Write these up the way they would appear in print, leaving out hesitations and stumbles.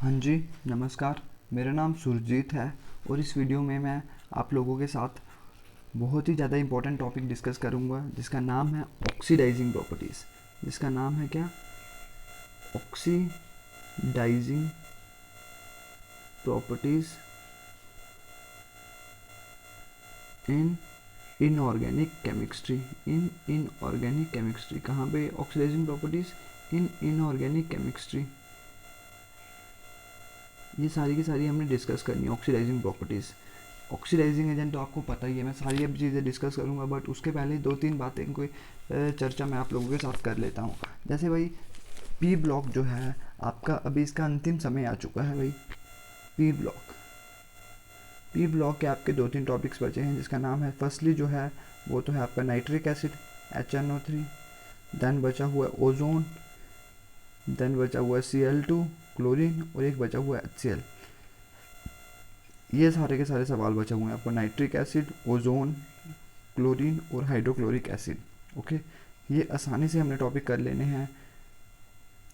हाँ जी, नमस्कार। मेरा नाम सुरजीत है और इस वीडियो में मैं आप लोगों के साथ बहुत ही ज़्यादा इम्पोर्टेंट टॉपिक डिस्कस करूँगा जिसका नाम है ऑक्सीडाइजिंग प्रॉपर्टीज़। जिसका नाम है क्या? ऑक्सीडाइजिंग प्रॉपर्टीज़ इन इनऑर्गेनिक केमिस्ट्री। इन इनऑर्गेनिक केमिस्ट्री कहाँ पे ऑक्सीडाइजिंग प्रॉपर्टीज़? इन इनऑर्गेनिक केमिस्ट्री। ये सारी की सारी हमने डिस्कस करनी है ऑक्सीडाइजिंग प्रॉपर्टीज़। ऑक्सीडाइजिंग एजेंट तो आपको पता ही है, मैं सारी अब चीज़ें डिस्कस करूंगा, बट उसके पहले दो तीन बातें कोई चर्चा मैं आप लोगों के साथ कर लेता हूँ। जैसे भाई पी ब्लॉक जो है आपका, अभी इसका अंतिम समय आ चुका है भाई। पी ब्लॉक के आपके दो तीन टॉपिक्स बचे हैं जिसका नाम है, फर्स्टली जो है वो तो है आपका नाइट्रिक एसिड HNO3, देन बचा हुआ है ओजोन, देन बचा हुआ है Cl2 क्लोरीन और एक बचा हुआ है HCl। ये सारे के सारे सवाल बचे हुए हैं आपको, नाइट्रिक एसिड, ओजोन, क्लोरीन और हाइड्रोक्लोरिक एसिड। ओके, ये आसानी से हमने टॉपिक कर लेने हैं,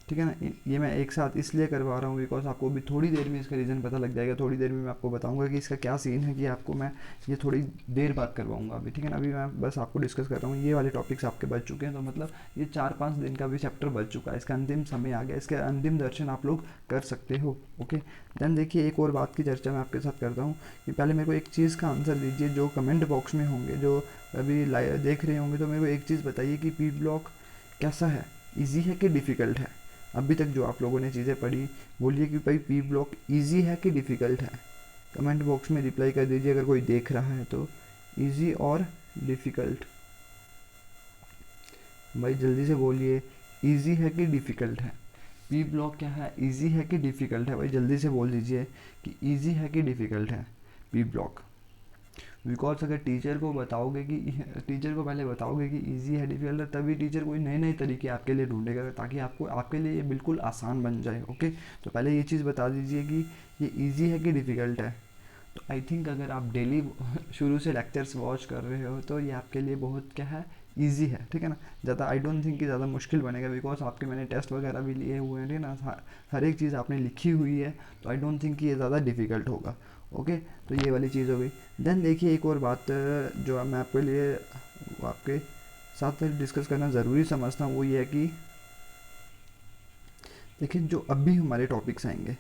ठीक है ना। ये मैं एक साथ इसलिए करवा रहा हूँ बिकॉज आपको भी थोड़ी देर में इसका रीज़न पता लग जाएगा। थोड़ी देर में मैं आपको बताऊंगा कि इसका क्या सीन है, कि आपको मैं ये थोड़ी देर बाद करवाऊंगा अभी, ठीक है ना। अभी मैं बस आपको डिस्कस कर रहा हूँ, ये वाले टॉपिक्स आपके बच चुके हैं, तो मतलब ये 4-5 दिन का भी चैप्टर बच चुका है। इसका अंतिम समय आ गया, इसके अंतिम दर्शन आप लोग कर सकते हो। ओके, देन देखिए एक और बात की चर्चा मैं आपके साथ करता हूँ कि पहले मेरे को एक चीज़ का आंसर दीजिए, जो कमेंट बॉक्स में होंगे, जो अभी देख रहे होंगे, तो मेरे को एक चीज़ बताइए कि पी ब्लॉक कैसा है, ईजी है कि डिफ़िकल्ट है। अभी तक जो आप लोगों ने चीज़ें पढ़ी, बोलिए कि भाई पी ब्लॉक ईजी है कि डिफ़िकल्ट है। कमेंट बॉक्स में रिप्लाई कर दीजिए अगर कोई देख रहा है तो, ईजी और डिफ़िकल्ट। भाई जल्दी से बोलिए, ईजी है कि डिफ़िकल्ट है? पी ब्लॉक क्या है, ईजी है कि डिफ़िकल्ट है? भाई जल्दी से बोल दीजिए कि ईजी है कि डिफ़िकल्ट है पी ब्लॉक। बिकॉज अगर टीचर को बताओगे कि, टीचर को पहले बताओगे कि इजी है डिफिकल्ट है, तभी टीचर कोई नए नए तरीके आपके लिए ढूंढेगा ताकि आपको आपके लिए ये बिल्कुल आसान बन जाए। ओके, तो पहले ये चीज़ बता दीजिए कि ये इजी है कि डिफ़िकल्ट है। तो आई थिंक अगर आप डेली शुरू से लेक्चर्स वॉच कर रहे हो तो ये आपके लिए बहुत क्या है, ईजी है, ठीक है ना। ज़्यादा आई डोंट थिंक कि ज़्यादा मुश्किल बनेगा, बिकॉज आपके मैंने टेस्ट वगैरह भी लिए हुए हैं, ठीक है ना। हर एक चीज़ आपने लिखी हुई है, तो आई डोंट थिंक कि ये ज़्यादा डिफ़िकल्ट होगा। ओके, तो ये वाली चीज़ हो गई। देन देखिए एक और बात जो मैं आपके लिए आपके साथ डिस्कस करना ज़रूरी समझता हूँ, वो ये है कि देखिए जो अभी हमारे टॉपिक्स आएंगे,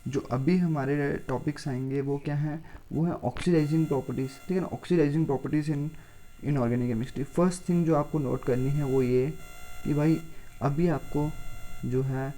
जो अभी हमारे टॉपिक्स आएंगे वो क्या हैं, वो है ऑक्सीडाइजिंग प्रॉपर्टीज़, ठीक है ना। ऑक्सीडाइजिंग प्रॉपर्टीज़ इन इनऑर्गेनिक केमिस्ट्री। फर्स्ट थिंग जो आपको नोट करनी है वो ये कि भाई अभी आपको जो है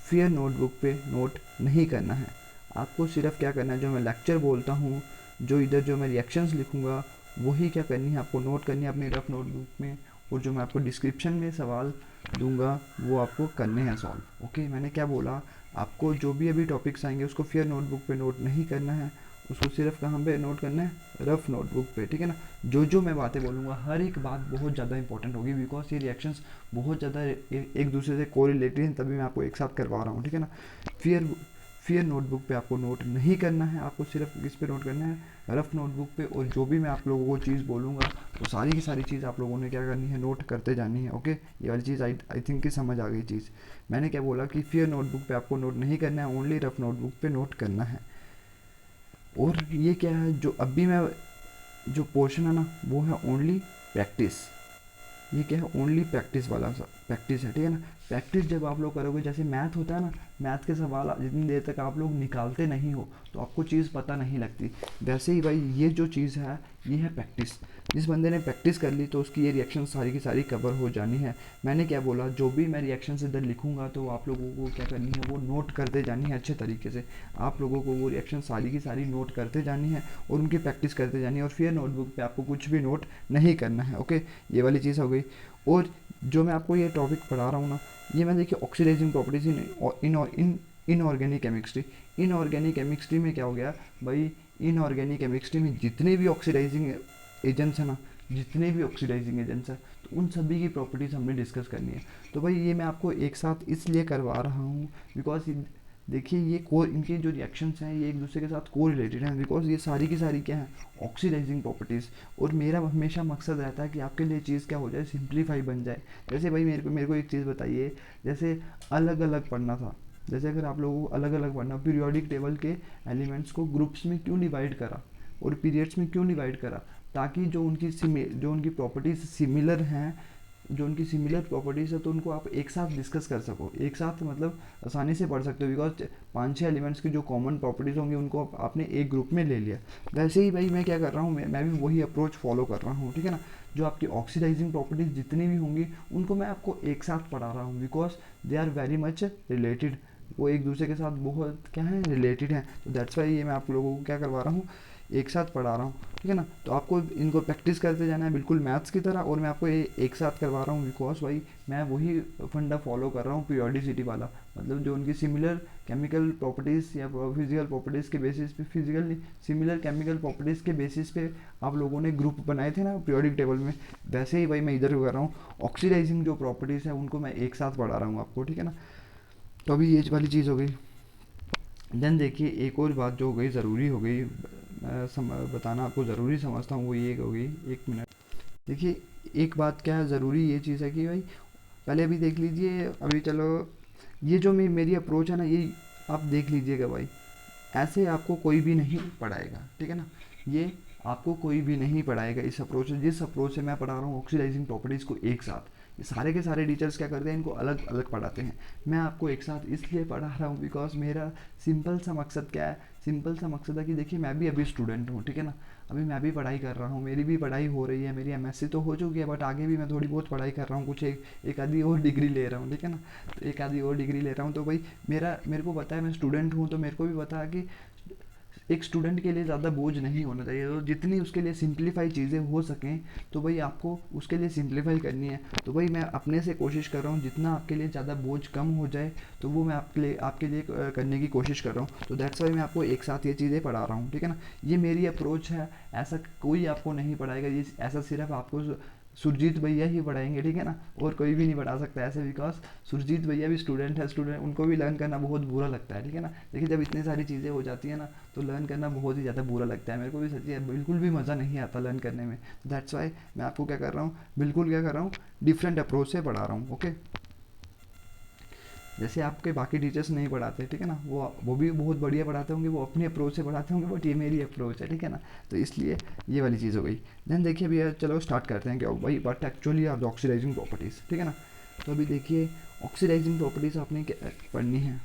फियर नोटबुक पे नोट नहीं करना है। आपको सिर्फ क्या करना है, जो मैं लेक्चर बोलता हूँ, जो इधर जो मैं रिएक्शंस लिखूँगा, वही क्या करनी है आपको नोट करनी है अपनी रफ नोटबुक में, और जो मैं आपको डिस्क्रिप्शन में सवाल दूंगा वो आपको करने हैं सॉल्व। ओके, मैंने क्या बोला, आपको जो भी अभी टॉपिक्स आएंगे उसको फियर नोटबुक पे नोट नहीं करना है, उसको सिर्फ कहाँ पे नोट करना है, रफ नोटबुक पे, ठीक है ना। जो जो मैं बातें बोलूँगा हर एक बात बहुत ज़्यादा इंपॉर्टेंट होगी, बिकॉज ये रिएक्शंस बहुत ज़्यादा एक दूसरे से कोरिलेटेड हैं, तभी मैं आपको एक साथ करवा रहा हूँ, ठीक है ना। फियर फियर नोटबुक पे आपको नोट नहीं करना है, आपको सिर्फ किस पे नोट करना है, रफ नोटबुक पे। और जो भी मैं आप लोगों को चीज़ बोलूँगा वो सारी की सारी चीज़ आप लोगों ने क्या करनी है, नोट करते जानी है। ओके, ये वाली चीज़ आई थिंक कि समझ आ गई चीज़। मैंने क्या बोला कि फियर नोटबुक पे आपको नोट नहीं करना है, ओनली रफ नोटबुक पे नोट करना है। और ये क्या है, जो अभी मैं जो पोर्शन है ना, वो है ओनली प्रैक्टिस। ये क्या है, ओनली प्रैक्टिस वाला प्रैक्टिस है, ठीक है ना। प्रैक्टिस जब आप लोग करोगे, जैसे मैथ होता है ना, मैथ के सवाल जितनी देर तक आप लोग निकालते नहीं हो तो आपको चीज़ पता नहीं लगती, वैसे ही भाई ये जो चीज़ है ये है प्रैक्टिस। जिस बंदे ने प्रैक्टिस कर ली तो उसकी ये रिएक्शन सारी की सारी कवर हो जानी है। मैंने क्या बोला, जो भी मैं रिएक्शन इधर लिखूंगा तो आप लोगों को क्या करनी है, वो नोट करते जानी है अच्छे तरीके से। आप लोगों को वो रिएक्शन सारी की सारी नोट करते जानी है और उनकी प्रैक्टिस करते जानी है, और फिर नोटबुक पे आपको कुछ भी नोट नहीं करना है। ओके, ये वाली चीज़ हो गई। और जो मैं आपको ये टॉपिक पढ़ा रहा हूँ ना, ये मैं देखिए ऑक्सीडाइजिंग प्रॉपर्टीज इन इनऑर्गेनिक केमिस्ट्री। इनऑर्गेनिक केमिस्ट्री में क्या हो गया भाई, इनऑर्गेनिक केमिस्ट्री में जितने भी ऑक्सीडाइजिंग एजेंट्स हैं ना, जितने भी ऑक्सीडाइजिंग एजेंट्स हैं, तो उन सभी की प्रॉपर्टीज़ हमने डिस्कस करनी है। तो भाई ये मैं आपको एक साथ इसलिए करवा रहा हूँ बिकॉज देखिए ये को इनके जो रिएक्शंस हैं ये एक दूसरे के साथ को रिलेटेड हैं, बिकॉज ये सारी की सारी क्या है, ऑक्सीडाइजिंग प्रॉपर्टीज़। और मेरा हमेशा मकसद रहता है कि आपके लिए चीज़ क्या हो जाए, सिंप्लीफाई बन जाए। जैसे भाई मेरे को एक चीज़ बताइए, जैसे अलग अलग पढ़ना था, जैसे अगर आप लोगों को अलग अलग पढ़ना, पीरियोडिक टेबल के एलिमेंट्स को ग्रुप्स में क्यों डिवाइड करा और पीरियड्स में क्यों डिवाइड करा, ताकि जो उनकी प्रॉपर्टीज सिमिलर हैं, जो उनकी सिमिलर प्रॉपर्टीज़ है, तो उनको आप एक साथ डिस्कस कर सको, एक साथ मतलब आसानी से पढ़ सकते हो, बिकॉज 5-6 एलिमेंट्स की जो कॉमन प्रॉपर्टीज़ होंगी उनको आपने एक ग्रुप में ले लिया। वैसे ही भाई मैं क्या कर रहा हूँ, मैं भी वही अप्रोच फॉलो कर रहा हूँ, ठीक है ना। जो आपकी ऑक्सीडाइजिंग प्रॉपर्टीज़ जितनी भी होंगी उनको मैं आपको एक साथ पढ़ा रहा हूँ, because they are very much related, वो एक दूसरे के साथ बहुत क्या है, रिलेटेड हैं। तो दैट्स वाई ये मैं आप लोगों को क्या करवा रहा हूँ, एक साथ पढ़ा रहा हूँ, ठीक है ना। तो आपको इनको प्रैक्टिस करते जाना है बिल्कुल मैथ्स की तरह, और मैं आपको ये एक साथ करवा रहा हूँ बिकॉज भाई मैं वही फंडा फॉलो कर रहा हूँ पीरियोडिसिटी वाला, मतलब जो उनकी सिमिलर केमिकल प्रॉपर्टीज़ या फिजिकल प्रॉपर्टीज़ के बेसिस पे, फिजिकल नहीं, सिमिलर केमिकल प्रॉपर्टीज़ के बेसिस पे आप लोगों ने ग्रुप बनाए थे ना पीरियोडिक टेबल में, वैसे ही भाई मैं इधर कर रहा हूँ। ऑक्सीडाइजिंग जो प्रॉपर्टीज़ है उनको मैं एक साथ पढ़ा रहा हूँ आपको, ठीक है ना। तो अभी ये वाली चीज़ हो गई। देन देखिए एक और बात जो हो गई, ज़रूरी हो गई, बताना आपको ज़रूरी समझता हूँ, वो ये हो गई, एक मिनट। देखिए एक बात क्या है, ज़रूरी ये चीज़ है कि भाई पहले अभी देख लीजिए, अभी चलो ये जो मेरी अप्रोच है ना, ये आप देख लीजिएगा भाई, ऐसे आपको कोई भी नहीं पढ़ाएगा, ठीक है ना। ये आपको कोई भी नहीं पढ़ाएगा इस अप्रोच से, जिस अप्रोच से मैं पढ़ा रहा हूँ ऑक्सीडाइजिंग प्रॉपर्टीज़ को एक साथ। ये सारे के सारे टीचर्स क्या करते हैं, इनको अलग अलग पढ़ाते हैं। मैं आपको एक साथ इसलिए पढ़ा रहा हूँ बिकॉज मेरा सिंपल सा मकसद क्या है, सिंपल सा मकसद है कि देखिए मैं भी अभी स्टूडेंट हूँ, ठीक है ना। अभी मैं भी पढ़ाई कर रहा हूँ, मेरी भी पढ़ाई हो रही है, मेरी एमएससी तो हो चुकी है, बट आगे भी मैं थोड़ी बहुत पढ़ाई कर रहा हूँ, कुछ एक आधी और डिग्री ले रहा हूँ, ठीक है ना। तो एक आधी और डिग्री ले रहा हूँ, तो भाई मेरे को पता है मैं स्टूडेंट हूँ, तो मेरे को भी पता है कि एक स्टूडेंट के लिए ज़्यादा बोझ नहीं होना चाहिए, तो जितनी उसके लिए सिंप्लीफाई चीज़ें हो सकें तो भाई आपको उसके लिए सिंप्लीफाई करनी है। तो भाई मैं अपने से कोशिश कर रहा हूँ जितना आपके लिए ज़्यादा बोझ कम हो जाए, तो वो मैं आपके लिए करने की कोशिश कर रहा हूँ। तो दैट्स वाई मैं आपको एक साथ ये चीज़ें पढ़ा रहा हूँ, ठीक है ना। ये मेरी अप्रोच है, ऐसा कोई आपको नहीं पढ़ाएगा, ये ऐसा सिर्फ आपको सुरजीत भैया ही पढ़ाएंगे, ठीक है ना, और कोई भी नहीं पढ़ा सकता ऐसे, बिकॉज सुरजीत भैया भी स्टूडेंट है, स्टूडेंट उनको भी लर्न करना बहुत बुरा लगता है, ठीक है ना। देखिए जब इतनी सारी चीज़ें हो जाती है ना, तो लर्न करना बहुत ही ज़्यादा बुरा लगता है, मेरे को भी सच्ची है, बिल्कुल भी मज़ा नहीं आता लर्न करने में। दैट्स वाई मैं आपको क्या कर रहा हूँ, बिल्कुल क्या कर रहा हूँ, डिफरेंट अप्रोच से पढ़ा रहा हूँ, ओके। जैसे आपके बाकी टीचर्स नहीं पढ़ाते, ठीक है ना, वो भी बहुत बढ़िया पढ़ाते होंगे, वो अपने अप्रोच से पढ़ाते होंगे, बट ये मेरी अप्रोच है, ठीक है ना। तो इसलिए ये वाली चीज़ हो गई। देन देखिए भैया चलो स्टार्ट करते हैं क्या भाई, बट एक्चुअली आप ऑक्सीडाइजिंग प्रॉपर्टीज़, ठीक है ना। तो अभी देखिए ऑक्सीडाइजिंग प्रॉपर्टीज़ आपने पढ़नी है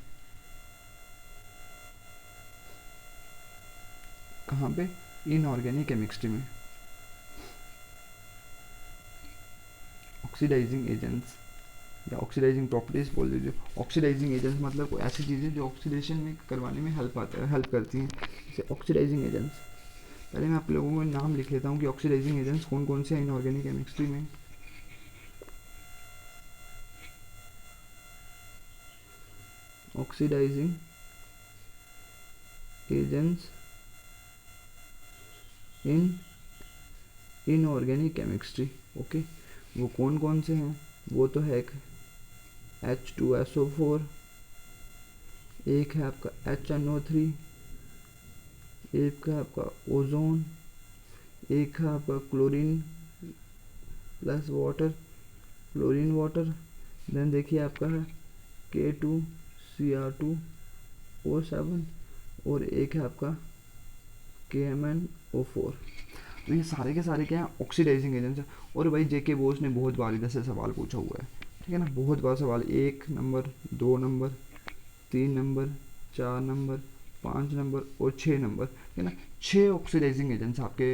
कहाँ पे, इनऑर्गेनिक केमिस्ट्री में। ऑक्सीडाइजिंग एजेंट्स या ऑक्सीडाइजिंग प्रॉपर्टीज़ बोल दीजिए। ऑक्सीडाइजिंग एजेंट्स मतलब कोई ऐसी चीज़ें जो ऑक्सीडेशन में करवाने में हेल्प करती हैं, जैसे ऑक्सीडाइजिंग एजेंट्स। पहले मैं आप लोगों को नाम लिख लेता हूँ कि ऑक्सीडाइजिंग एजेंट्स कौन कौन से हैं इनऑर्गेनिक केमिस्ट्री में। Oxidising agents in inorganic chemistry, okay. वो कौन कौन से हैं, वो तो है एक H2SO4, एक है आपका HNO3, एक है आपका ओजोन, एक है आपका chlorine plus water, chlorine water. Then देखिए आपका है K2Cr2O7, और एक है आपका KMnO4। तो ये सारे के सारे क्या हैं, ऑक्सीडाइजिंग एजेंट्स हैं। और भाई जेके बोस ने बहुत बार इधर से सवाल पूछा हुआ है, ठीक है ना, बहुत बार सवाल, 1 number, 2 number, 3 number, 4 number, 5 number और 6 नंबर, ठीक है ना। 6 ऑक्सीडाइजिंग एजेंट्स आपके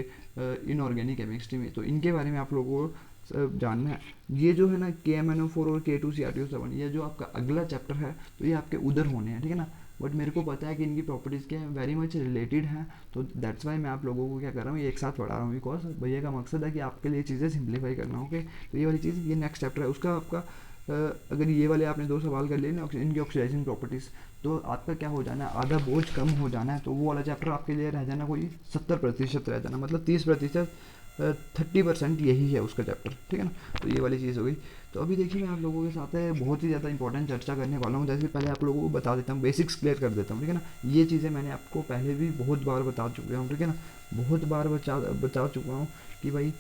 इनऑर्गेनिक केमिस्ट्री में, तो इनके बारे में आप लोगों को जानना है। ये जो है ना KMnO4 और K2Cr2O7, ये जो आपका अगला चैप्टर है, तो ये आपके उधर होने हैं, ठीक है ना। बट मेरे को पता है कि इनकी प्रॉपर्टीज़ क्या है, वेरी मच रिलेटेड हैं, तो दैट्स वाई मैं आप लोगों को क्या कर रहा हूँ, ये एक साथ पढ़ा रहा हूँ, बिकॉज भैया का मकसद है कि आपके लिए चीज़ें सिंप्लीफाई करना, ओके। तो ये वाली चीज़, ये नेक्स्ट चैप्टर है उसका आपका। अगर ये वाले आपने 2 सवाल कर लिए ना इनकी ऑक्सीडाइजिंग प्रॉपर्टीज़, तो आपका क्या हो जाना है, आधा बोझ कम हो जाना है। तो वो वाला चैप्टर आपके लिए रह जाना कोई 70% रह जाना, मतलब 30%, 30% यही है उसका चैप्टर, ठीक है ना। तो ये वाली चीज़ हो गई। तो अभी देखिए मैं आप लोगों के साथ बहुत ही ज़्यादा इंपॉर्टेंट चर्चा करने वाला हूँ। जैसे पहले आप लोगों को बता देता हूँ, बेसिक्स क्लियर कर देता हूँ, ठीक है ना। ये चीज़ें मैंने आपको पहले भी बहुत बार बता चुका हूँ, ठीक है ना, बहुत बार बता चुका हूँ कि भाई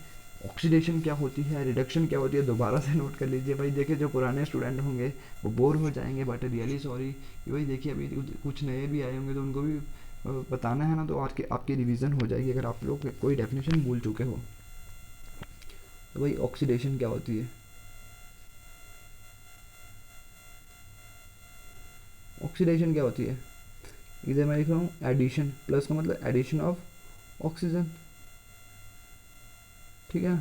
ऑक्सीडेशन क्या होती है, रिडक्शन क्या होती है, दोबारा से नोट कर लीजिए भाई। देखिए जो पुराने स्टूडेंट होंगे वो बोर हो जाएंगे, बट रियली सॉरी कि भाई देखिए अभी कुछ नए भी आए होंगे तो उनको भी बताना है ना, तो आपकी रिवीजन हो जाएगी अगर आप लोग कोई डेफिनेशन भूल चुके हो। तो भाई ऑक्सीडेशन क्या होती है, ऑक्सीडेशन क्या होती है, इधर मैं लिख रहा हूँ एडिशन, प्लस का मतलब एडिशन ऑफ ऑक्सीजन, ठीक है।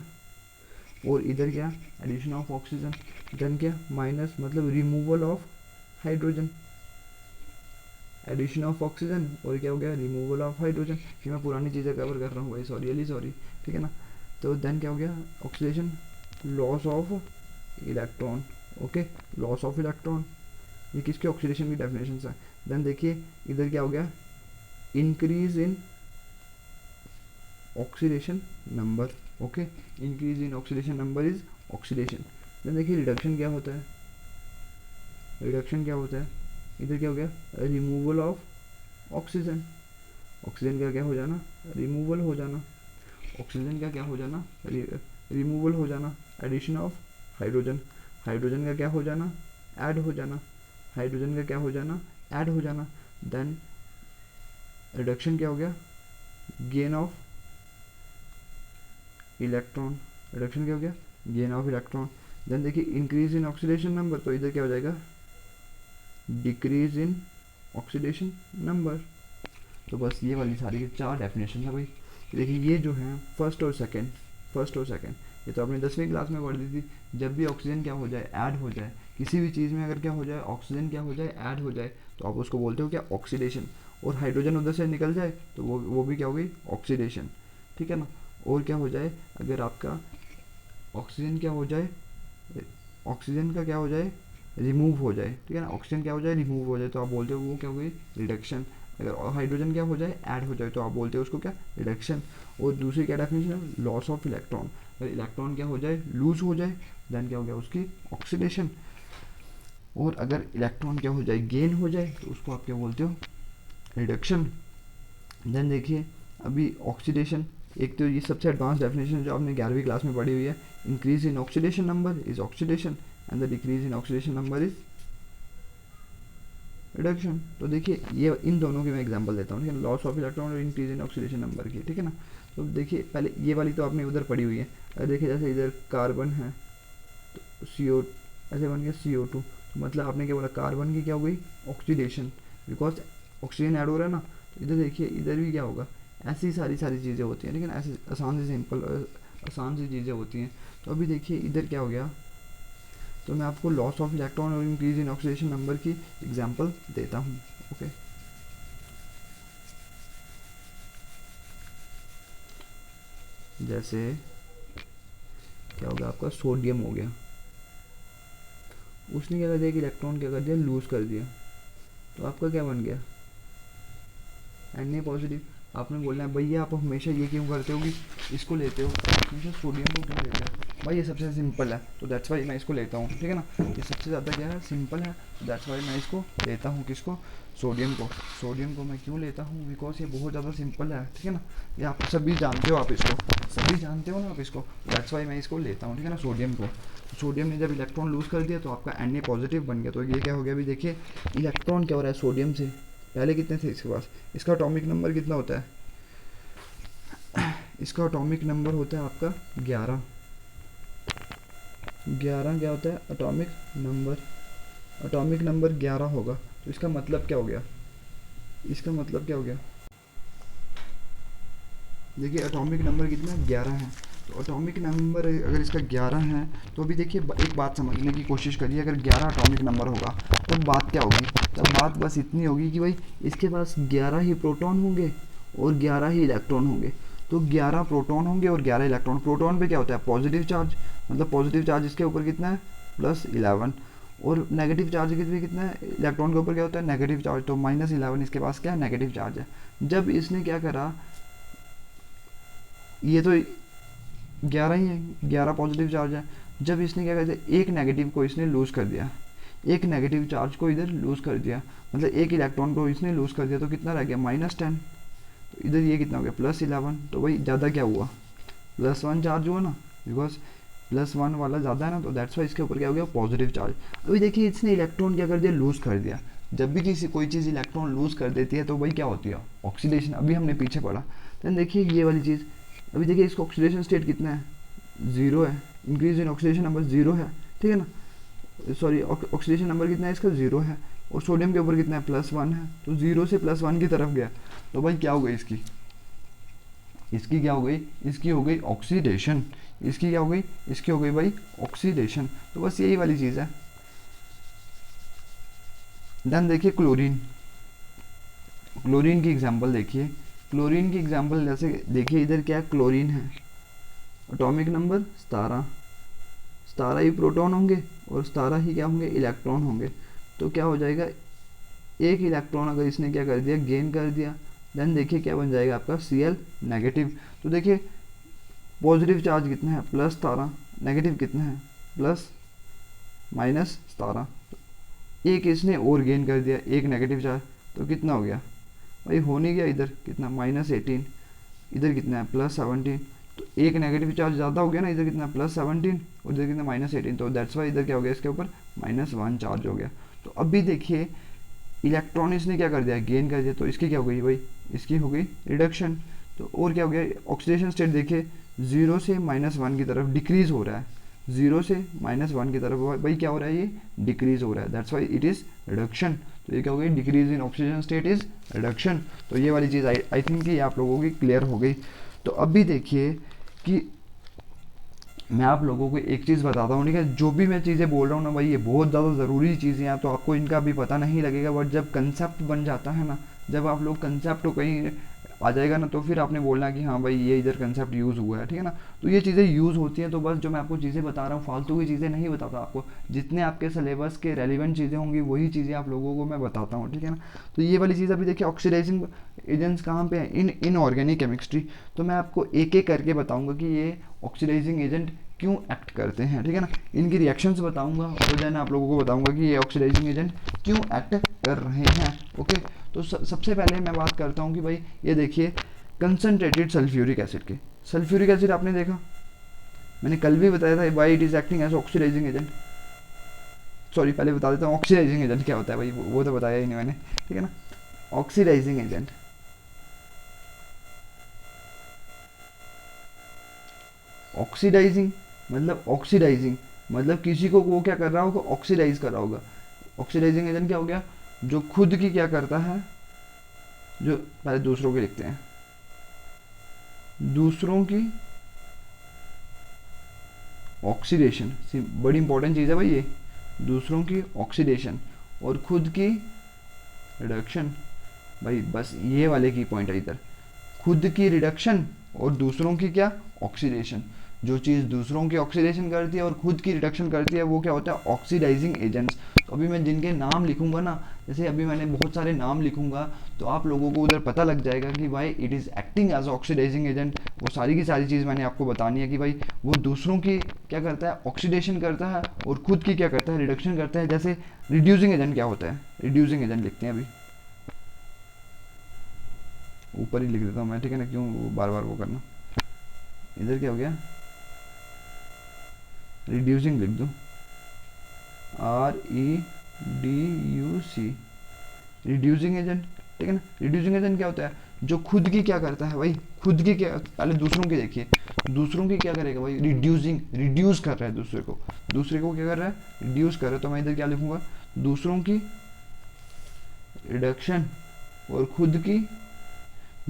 और इधर क्या, एडिशन ऑफ ऑक्सीजन, देन क्या माइनस मतलब removal of hydrogen, addition of oxygen और क्या हो गया, रिमूवल ऑफ हाइड्रोजन। फिर मैं पुरानी चीज़ें कवर कर रहा हूँ भाई, सॉरी रियली सॉरी, ठीक है ना। तो देन क्या हो गया, oxidation, loss of electron, okay, loss of electron, ये किसके ऑक्सीडेशन की डेफिनेशन है। देन देखिए इधर क्या हो गया, increase in oxidation number, okay, increase in oxidation number is oxidation. Then देखिए रिडक्शन क्या होता है, रिडक्शन क्या होता है, इधर क्या हो गया, रिमूवल ऑफ ऑक्सीजन, ऑक्सीजन का क्या हो जाना, रिमूवल हो जाना, ऑक्सीजन का क्या हो जाना, रिमूवल हो जाना, एडिशन ऑफ हाइड्रोजन, हाइड्रोजन का क्या हो जाना, ऐड हो जाना, हाइड्रोजन का क्या हो जाना, ऐड हो जाना। देन रिडक्शन क्या हो गया, गेन ऑफ इलेक्ट्रॉन, रिडक्शन क्या हो गया, गेन ऑफ इलेक्ट्रॉन। देन देखिए इंक्रीज इन ऑक्सीडेशन नंबर, तो इधर क्या हो जाएगा, डिक्रीज इन ऑक्सीडेशन नंबर। तो बस ये वाली सारी 4 डेफिनेशन है भाई। देखिए ये जो है फर्स्ट और सेकंड, फर्स्ट और सेकंड, ये तो आपने 10वीं क्लास में पढ़ दी थी। जब भी ऑक्सीजन क्या हो जाए, ऐड हो जाए, किसी भी चीज़ में अगर क्या हो जाए, ऑक्सीजन क्या हो जाए, ऐड हो जाए, तो आप उसको बोलते हो क्या, ऑक्सीडेशन। और हाइड्रोजन उधर से निकल जाए तो वो भी क्या हो गई, ऑक्सीडेशन, ठीक है ना। और क्या हो जाए, अगर आपका ऑक्सीजन क्या हो जाए, ऑक्सीजन का क्या हो जाए, रिमूव हो जाए, ठीक है ना, ऑक्सीजन क्या हो जाए, रिमूव हो जाए, तो आप बोलते हो वो क्या हो गई, रिडक्शन। अगर हाइड्रोजन क्या हो जाए, ऐड हो जाए, तो आप बोलते हो उसको क्या, रिडक्शन। और दूसरी क्या डेफिनेशन है, लॉस ऑफ इलेक्ट्रॉन, अगर इलेक्ट्रॉन क्या हो जाए, लूज हो जाए, देन क्या हो गया उसकी ऑक्सीडेशन। और अगर इलेक्ट्रॉन क्या हो जाए, गेन हो जाए, तो उसको आप क्या बोलते हो, रिडक्शन। देन देखिए अभी ऑक्सीडेशन, एक तो ये सबसे एडवांस डेफिनेशन जो आपने 11वीं क्लास में पढ़ी हुई है, increase in oxidation number is oxidation and the decrease in oxidation number is reduction. तो देखिए ये इन दोनों की मैं एग्जांपल देता हूँ, ठीक है, लॉस ऑफ इलेक्ट्रॉन और इंक्रीज इन ऑक्सीडेशन नंबर की, ठीक है ना। तो देखिए पहले ये वाली तो आपने उधर पढ़ी हुई है। अगर देखिए जैसे इधर कार्बन है तो CO ऐसे बन गया CO2, तो मतलब आपने क्या बोला, कार्बन की क्या हो गई, ऑक्सीडेशन, बिकॉज ऑक्सीजन ऐड हो रहा है ना। तो इधर देखिए इधर भी क्या होगा, ऐसी सारी चीज़ें होती हैं, लेकिन ऐसे आसान से सिंपल आसान सी चीज़ें होती हैं। तो अभी देखिए इधर क्या हो गया, तो मैं आपको लॉस ऑफ इलेक्ट्रॉन और इंक्रीज इन ऑक्सीडेशन नंबर की एग्जांपल देता हूँ, ओके। जैसे क्या होगा, आपका सोडियम हो गया, उसने क्या कर दिया कि इलेक्ट्रॉन क्या कर दिया, लूज कर दिया, तो आपका क्या बन गया, Na पॉजिटिव। आपने बोलना है भैया आप हमेशा ये क्यों करते हो कि इसको लेते हो, हमेशा सोडियम को क्यों लेते हो, भाई ये सबसे सिंपल है तो दैट्स वाई मैं इसको लेता हूँ, ठीक है ना। ये सबसे ज़्यादा क्या है, सिंपल है, दैट्स वाई मैं इसको लेता हूँ, किसको, सोडियम को। सोडियम को मैं क्यों लेता हूँ, बिकॉज ये बहुत ज़्यादा सिंपल है, ठीक है ना। ये आप सभी जानते हो, आप इसको सभी जानते हो ना आप इसको, दैट्स वाई मैं इसको लेता हूँ, ठीक है ना, सोडियम को। सोडियम ने जब इलेक्ट्रॉन लूज़ कर दिया तो आपका Na पॉजिटिव बन गया, तो ये क्या हो गया, अभी देखिए इलेक्ट्रॉन क्या हो रहा है, सोडियम से पहले कितने थे इसके पास, इसका एटॉमिक नंबर कितना होता है, इसका एटॉमिक नंबर होता है आपका 11, 11 क्या होता है एटॉमिक नंबर, एटॉमिक नंबर 11 होगा। तो इसका मतलब क्या हो गया, इसका मतलब क्या हो गया, देखिए एटॉमिक नंबर कितना 11 है। तो एटॉमिक नंबर अगर इसका 11 है तो अभी देखिए एक बात समझने की कोशिश करिए, अगर 11 एटॉमिक नंबर होगा तो बात क्या होगी, तो बात बस इतनी होगी कि भाई इसके पास 11 ही प्रोटॉन होंगे और 11 ही इलेक्ट्रॉन होंगे। तो 11 प्रोटॉन होंगे और 11 इलेक्ट्रॉन, प्रोटॉन पे क्या होता है पॉजिटिव चार्ज, मतलब पॉजिटिव चार्ज इसके ऊपर कितना है +11, और नेगेटिव चार्ज भी कितना है, इलेक्ट्रॉन के ऊपर क्या होता है नेगेटिव चार्ज, तो -11 इसके पास क्या है नेगेटिव चार्ज है। जब इसने क्या करा, ये तो 11 ही है, 11 पॉजिटिव चार्ज है, जब इसने क्या कर दिया एक नेगेटिव को इसने लूज़ कर दिया, एक नेगेटिव चार्ज को इधर लूज़ कर दिया, मतलब एक इलेक्ट्रॉन को इसने लूज़ कर दिया, तो कितना रह गया -10, तो इधर ये कितना हो गया +11, तो भाई ज़्यादा क्या हुआ +1 चार्ज हुआ ना, बिकॉज +1 वाला ज़्यादा है ना, तो दैट्स वाई इसके ऊपर क्या हो गया, पॉजिटिव चार्ज। अभी देखिए इसने इलेक्ट्रॉन क्या कर दिया, लूज़ कर दिया। जब भी किसी कोई चीज़ इलेक्ट्रॉन लूज़ कर देती है तो भाई क्या होती है, ऑक्सीडेशन। अभी हमने पीछे पढ़ा। देन देखिए ये वाली चीज़, अभी देखिए इसका ऑक्सीडेशन स्टेट कितना है, 0 है। इंक्रीज इन ऑक्सीडेशन नंबर 0 है, ठीक है ना। सॉरी, ऑक्सीडेशन नंबर कितना है इसका, 0 है। और सोडियम के ऊपर कितना है, +1 है। तो 0 से +1 की तरफ गया, तो भाई क्या हो गई इसकी क्या हो गई, इसकी हो गई ऑक्सीडेशन। इसकी क्या हो गई, इसकी हो गई भाई ऑक्सीडेशन। तो बस यही वाली चीज़ है। देन देखिए क्लोरीन, क्लोरीन की एग्जांपल देखिए। क्लोरीन की एग्जांपल जैसे देखिए, इधर क्या है, क्लोरीन है, एटॉमिक नंबर 17, 17 ही प्रोटॉन होंगे और 17 ही क्या होंगे, इलेक्ट्रॉन होंगे। तो क्या हो जाएगा, एक इलेक्ट्रॉन अगर इसने क्या कर दिया, गेन कर दिया, देन देखिए क्या बन जाएगा आपका, Cl नेगेटिव। तो देखिए पॉजिटिव चार्ज कितना है, +17, नेगेटिव कितना है, -17। एक इसने और गेन कर दिया, एक नेगेटिव चार्ज, तो कितना हो गया भाई, हो नहीं गया, इधर कितना, -18, इधर कितना है, +17। तो एक नेगेटिव चार्ज ज़्यादा हो गया ना, इधर कितना, +17 और इधर कितना, -18। तो दैट्स वाई इधर क्या हो गया, इसके ऊपर -1 चार्ज हो गया। तो अभी देखिए इलेक्ट्रॉन इसने क्या कर दिया, गेन कर दिया, तो इसकी क्या हो गई भाई, इसकी हो गई रिडक्शन। तो और क्या हो गया, ऑक्सीडेशन स्टेट देखिए 0 से -1 की तरफ डिक्रीज हो रहा है, 0 से -1 की तरफ भाई क्या हो रहा है, ये डिक्रीज हो रहा है, that's why it is reduction. तो ये क्या हो गई, decrease in oxygen state is reduction. तो ये वाली चीज़ आई थिंक कि आप लोगों की क्लियर हो गई। तो अभी देखिए कि मैं आप लोगों को एक चीज़ बताता हूँ, ठीक है, जो भी मैं चीज़ें बोल रहा हूँ ना भाई, ये बहुत ज़्यादा ज़रूरी चीज़ें हैं, तो आपको इनका अभी पता नहीं लगेगा, बट जब कंसेप्ट बन जाता है ना, जब आप लोग कंसेप्ट कहीं आ जाएगा ना, तो फिर आपने बोलना कि हाँ भाई ये इधर कंसेप्ट यूज़ हुआ है, ठीक है ना। तो ये चीज़ें यूज़ होती हैं। तो बस जो मैं आपको चीज़ें बता रहा हूँ, फालतू की चीज़ें नहीं बताता आपको, जितने आपके सिलेबस के रेलिवेंट चीज़ें होंगी वही चीज़ें आप लोगों को मैं बताता हूँ, ठीक है ना। तो ये वाली चीज़ अभी देखिए, ऑक्सीडाइजिंग एजेंट्स कहाँ पे हैं, इन ऑर्गेनिक केमिस्ट्री। तो मैं आपको एक एक करके बताऊँगा कि ये ऑक्सीडाइजिंग एजेंट क्यों एक्ट करते हैं, ठीक है ना। इनकी रिएक्शंस बताऊंगा और देन आप लोगों को बताऊंगा कि ये ऑक्सीडाइजिंग एजेंट क्यों एक्ट कर रहे हैं। ओके, तो सबसे पहले मैं बात करता हूँ कि भाई ये देखिए कंसनट्रेटेड सल्फ्यूरिक एसिड के। सल्फ्यूरिक एसिड आपने देखा, मैंने कल भी बताया था why it is acting as oxidising agent. Sorry, पहले बता देता हूँ ऑक्सीडाइजिंग एजेंट क्या होता है भाई, वो तो बताया ही नहीं मैंने, ठीक है ना। ऑक्सीडाइजिंग एजेंट, ऑक्सीडाइजिंग मतलब किसी को वो क्या कर रहा होगा, ऑक्सीडाइज कर रहा होगा। ऑक्सीडाइजिंग एजेंट क्या हो गया, जो खुद की क्या करता है, जो पहले दूसरों के लिखते हैं, दूसरों की ऑक्सीडेशन, बड़ी इंपॉर्टेंट चीज़ है भाई ये, दूसरों की ऑक्सीडेशन और खुद की रिडक्शन। भाई बस ये वाले की पॉइंट है इधर, खुद की रिडक्शन और दूसरों की क्या, ऑक्सीडेशन। जो चीज़ दूसरों की ऑक्सीडेशन करती है और खुद की रिडक्शन करती है वो क्या होता है, ऑक्सीडाइजिंग एजेंट्स। तो अभी मैं जिनके नाम लिखूंगा ना, जैसे अभी मैंने बहुत सारे नाम लिखूंगा, तो आप लोगों को उधर पता लग जाएगा कि भाई it is acting as oxidising agent. वो सारी की सारी चीज़ मैंने आपको बतानी है कि भाई वो दूसरों की क्या करता है, ऑक्सीडेशन करता है, और खुद की क्या करता है, रिडक्शन करता है। जैसे रिड्यूसिंग एजेंट क्या होता है, रिड्यूसिंग एजेंट लिखते हैं, अभी ऊपर ही लिख देता हूँ मैं, ठीक है ना, क्यों बार बार वो करना। इधर क्या हो गया, रिड्यूसिंग लिख दो, REDUC, रिड्यूसिंग एजेंट, ठीक है ना। रिड्यूसिंग एजेंट क्या होता है, जो खुद की क्या करता है भाई, खुद की क्या, पहले दूसरों की देखिए, दूसरों की क्या करेगा भाई, रिड्यूस कर रहा है दूसरे को क्या कर रहा है, रिड्यूस कर रहा है। तो मैं इधर क्या लिखूंगा, दूसरों की रिडक्शन और खुद की,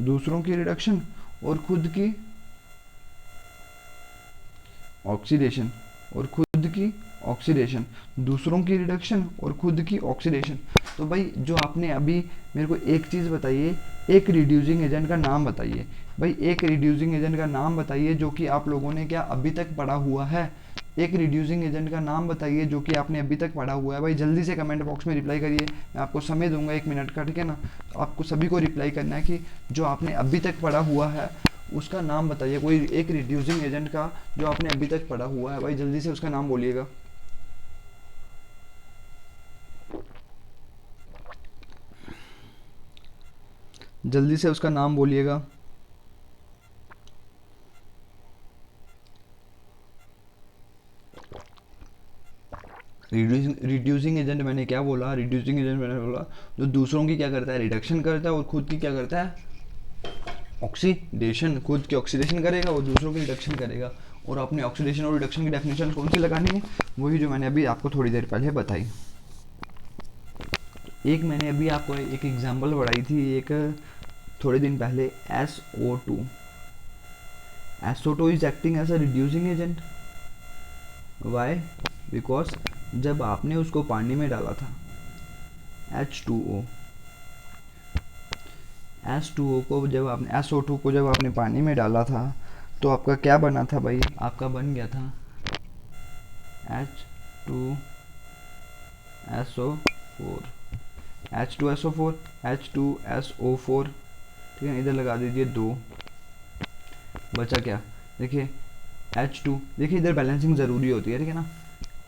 दूसरों की रिडक्शन और खुद की ऑक्सीडेशन, और खुद की ऑक्सीडेशन, दूसरों की रिडक्शन और खुद की ऑक्सीडेशन। तो भाई जो आपने अभी मेरे को एक चीज़ बताइए, एक रिड्यूसिंग एजेंट का नाम बताइए भाई, एक रिड्यूसिंग एजेंट का नाम बताइए जो कि आप लोगों ने क्या अभी तक पढ़ा हुआ है। एक रिड्यूसिंग एजेंट का नाम बताइए जो कि आपने अभी तक पढ़ा हुआ है। भाई जल्दी से कमेंट बॉक्स में रिप्लाई करिए, मैं आपको समय दूंगा 1 मिनट का, ठीक है ना। तो आपको सभी को रिप्लाई करना है कि जो आपने अभी तक पढ़ा हुआ है उसका नाम बताइए, कोई एक रिड्यूसिंग एजेंट का जो आपने अभी तक पढ़ा हुआ है। भाई जल्दी से उसका नाम बोलिएगा। जल्दी से उसका नाम बोलिएगा। रिड्यूसिंग एजेंट मैंने क्या बोला, रिड्यूसिंग एजेंट मैंने बोला जो दूसरों की क्या करता है, रिडक्शन करता है, और खुद की क्या करता है, ऑक्सीडेशन। खुद की ऑक्सीडेशन करेगा और दूसरों की रिडक्शन करेगा। और अपने ऑक्सीडेशन और रिडक्शन की डेफिनेशन कौन सी लगानी है, वही जो मैंने अभी आपको थोड़ी देर पहले बताई। एक मैंने अभी आपको एक एग्जांपल बढ़ाई थी एक थोड़े दिन पहले, SO2। SO2 is acting as a reducing agent. Why? Because जब आपने उसको पानी में डाला था, H2O, S2O को जब आपने SO2 को जब आपने पानी में डाला था तो आपका क्या बना था भाई, आपका बन गया था H2SO4, H2SO4, H2SO4, ठीक है। इधर लगा दीजिए 2, बचा क्या, देखिए H2, देखिए इधर बैलेंसिंग ज़रूरी होती है, ठीक है ना।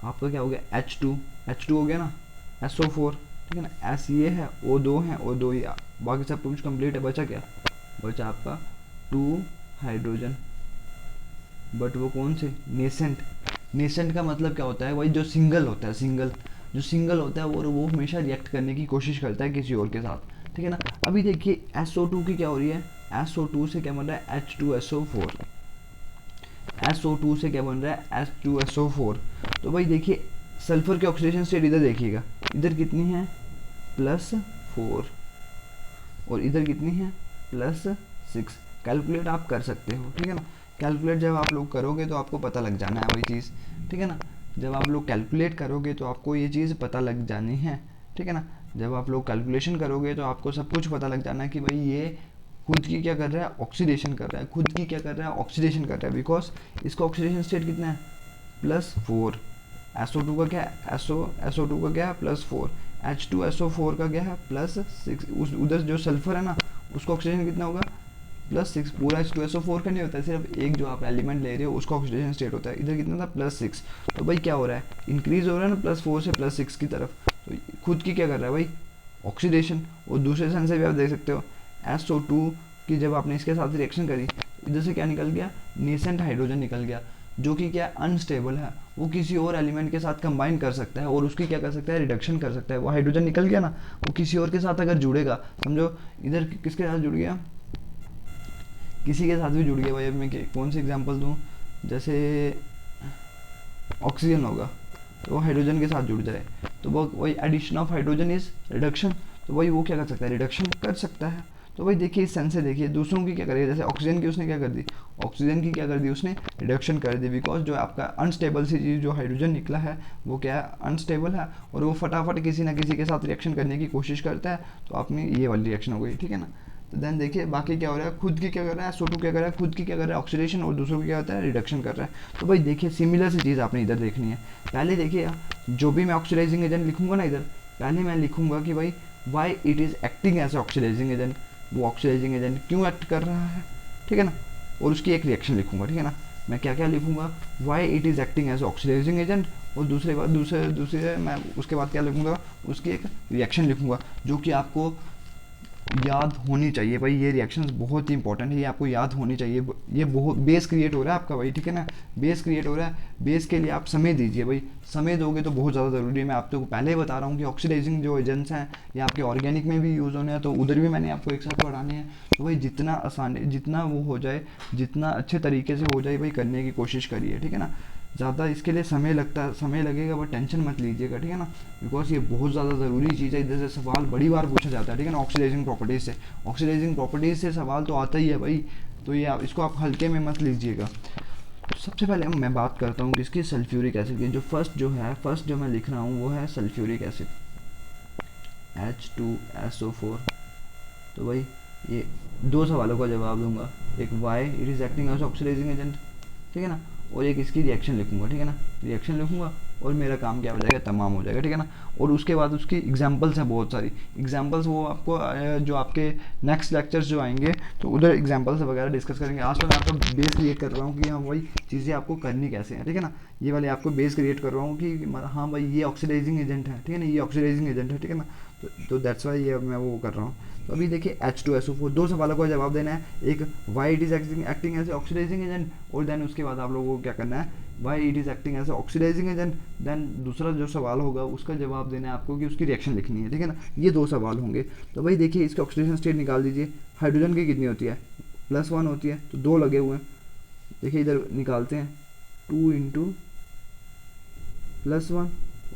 आपका क्या हो गया, H2 हो गया ना, SO4, ठीक है ना, S ये है, O2 है, O2 ही, बाकी सब कुछ कंप्लीट है। बचा क्या, बचा आपका 2 हाइड्रोजन, बट वो कौन से, नेसेंट। नेसेंट का मतलब क्या होता है भाई, जो सिंगल होता है, जो सिंगल होता है वो हमेशा रिएक्ट करने की कोशिश करता है किसी और के साथ, ठीक है ना। अभी देखिए SO2 की क्या हो रही है, SO2 से क्या बन रहा है, H2SO4, SO2 से क्या बन रहा है, H2SO4। तो भाई देखिए सल्फर की ऑक्सीडेशन स्टेट इधर देखिएगा, इधर कितनी है, +4, और इधर कितनी है, +6। कैलकुलेट आप कर सकते हो, ठीक है ना। कैलकुलेट जब आप लोग करोगे तो आपको पता लग जाना है वही चीज़, ठीक है ना। जब आप लोग कैलकुलेट करोगे तो आपको ये चीज़ पता लग जानी है, ठीक है ना। जब आप लोग कैलकुलेशन करोगे तो आपको सब कुछ पता लग जाना है कि भाई ये खुद की क्या कर रहा है, ऑक्सीडेशन कर रहा है, खुद की क्या कर रहा है, ऑक्सीडेशन कर रहा है। बिकॉज इसका ऑक्सीडेशन स्टेट कितना है, +4। SO2 का क्या है, SO2 का क्या है, +4। H2SO4 का क्या है, +6। उधर जो सल्फर है ना, उसका ऑक्सीडेशन कितना होगा, +6। पूरा H2SO4 का नहीं होता है, सिर्फ एक जो आप एलिमेंट ले रहे हो उसका ऑक्सीडेशन स्टेट होता है। इधर कितना था, +6। तो भाई क्या हो रहा है, इंक्रीज हो रहा है ना +4 से +6 की तरफ। तो खुद की क्या कर रहा है भाई, ऑक्सीडेशन। और दूसरे सेंस से भी आप देख सकते हो, SO2 की जब आपने इसके साथ रिएक्शन करी, इधर से क्या निकल गया, नेसेंट हाइड्रोजन निकल गया, जो कि क्या अनस्टेबल है, वो किसी और एलिमेंट के साथ कंबाइन कर सकता है और उसकी क्या कर सकता है, रिडक्शन कर सकता है। वो हाइड्रोजन निकल गया ना, वो किसी और के साथ अगर जुड़ेगा, समझो इधर किसके साथ जुड़ गया, किसी के साथ भी जुड़ गया भाई। अब मैं कौन सी एग्जांपल दूं, जैसे ऑक्सीजन होगा तो वो हाइड्रोजन के साथ जुड़ जाए, तो वो वही addition of hydrogen is reduction. तो भाई वो क्या कर सकता है, रिडक्शन कर सकता है। तो भाई देखिए इस सेंस से देखिए दूसरों की क्या करेगा, जैसे ऑक्सीजन की उसने क्या कर दी, ऑक्सीजन की क्या कर दी, उसने रिडक्शन कर दी। बिकॉज जो आपका अनस्टेबल सी चीज़ जो हाइड्रोजन निकला है वो क्या है, अनस्टेबल है, और वो फटाफट किसी ना किसी के साथ रिएक्शन करने की कोशिश करता है। तो आपने ये वाली रिएक्शन हो गई, ठीक है ना। तो देन देखिए बाकी क्या हो रहा है, खुद की क्या कर रहा है, SO2 क्या कर रहा है, खुद की क्या कर रहा है, ऑक्सीडेशन, और दूसरों की क्या होता है, रिडक्शन कर रहा है। तो भाई देखिए सिमिलर सी चीज़ आपने इधर देखनी है। पहले देखिए जो भी मैं ऑक्सीडाइजिंग एजेंट लिखूंगा ना इधर, पहले मैं लिखूंगा कि भाई why it is acting as oxidising agent, वो ऑक्सीडाइजिंग एजेंट क्यों एक्ट कर रहा है, ठीक है ना। और उसकी एक रिएक्शन लिखूंगा, ठीक है ना। मैं क्या क्या लिखूंगा, why it is acting as oxidising agent, और दूसरे मैं उसके बाद क्या लिखूंगा, उसकी एक रिएक्शन लिखूंगा, जो कि आपको याद होनी चाहिए भाई। ये रिएक्शंस बहुत ही इंपॉर्टेंट है, ये आपको याद होनी चाहिए। ये बहुत बेस क्रिएट हो रहा है आपका भाई, ठीक है ना। बेस क्रिएट हो रहा है, बेस के लिए आप समय दीजिए भाई, समय दोगे तो बहुत ज़्यादा ज़रूरी है। मैं आपको पहले ही बता रहा हूँ कि ऑक्सीडाइजिंग जो एजेंट्स हैं ये आपके ऑर्गेनिक में भी यूज़ होने हैं, तो उधर भी मैंने आपको एक साथ पढ़ाने हैं। तो भाई जितना आसान, जितना वो हो जाए, जितना अच्छे तरीके से हो जाए भाई, करने की कोशिश करिए, ठीक है ना। ज़्यादा इसके लिए समय लगेगा, बट टेंशन मत लीजिएगा, ठीक है ना। बिकॉज ये बहुत ज़्यादा ज़रूरी चीज़ है, इधर से सवाल बड़ी बार पूछा जाता है, ठीक है ना। ऑक्सीडाइजिंग प्रॉपर्टीज़ से सवाल तो आता ही है भाई, तो ये इसको आप हल्के में मत लीजिएगा। सबसे पहले मैं बात करता हूँ किसकी, सल्फ्यूरिक एसिड की। जो फर्स्ट जो मैं लिख रहा हूँ वो है सल्फ्यूरिक एसिड, H2SO4। तो भाई ये दो सवालों का जवाब दूंगा, एक why it is acting as oxidising agent, ठीक है ना, और एक इसकी रिएक्शन लिखूंगा, ठीक है ना। रिएक्शन लिखूंगा और मेरा काम क्या हो जाएगा, तमाम हो जाएगा, ठीक है ना। और उसके बाद उसकी एग्जांपल्स हैं बहुत सारी एग्जांपल्स, वो आपको जो आपके नेक्स्ट लेक्चर्स जो आएंगे तो उधर एग्जांपल्स वगैरह डिस्कस करेंगे। आज तो मैं आपको बेस क्रिएट कर रहा हूँ कि हाँ भाई चीज़ें आपको करनी कैसे हैं, ठीक है ना। ये वाले आपको बेस क्रिएट कर रहा हूँ कि हाँ भाई ये ऑक्सीडाइजिंग एजेंट है, ठीक है ना, ये ऑक्सीडाइजिंग एजेंट है, ठीक है ना। तो दैट्स वाई ये मैं वो कर रहा हूँ। तो अभी देखिए H2SO4, दो सवालों का जवाब देना है, एक why it is acting as oxidising agent, और देन उसके बाद आप लोगों को क्या करना है, why it is acting as oxidising agent, then दूसरा जो सवाल होगा उसका जवाब देना है आपको कि उसकी रिएक्शन लिखनी है, ठीक है ना। ये दो सवाल होंगे। तो भाई देखिए इसकी ऑक्सीडेशन स्टेट निकाल दीजिए, हाइड्रोजन की कितनी होती है, +1 होती है, तो 2 लगे हुए हैं, देखिए इधर निकालते हैं, 2 × +1,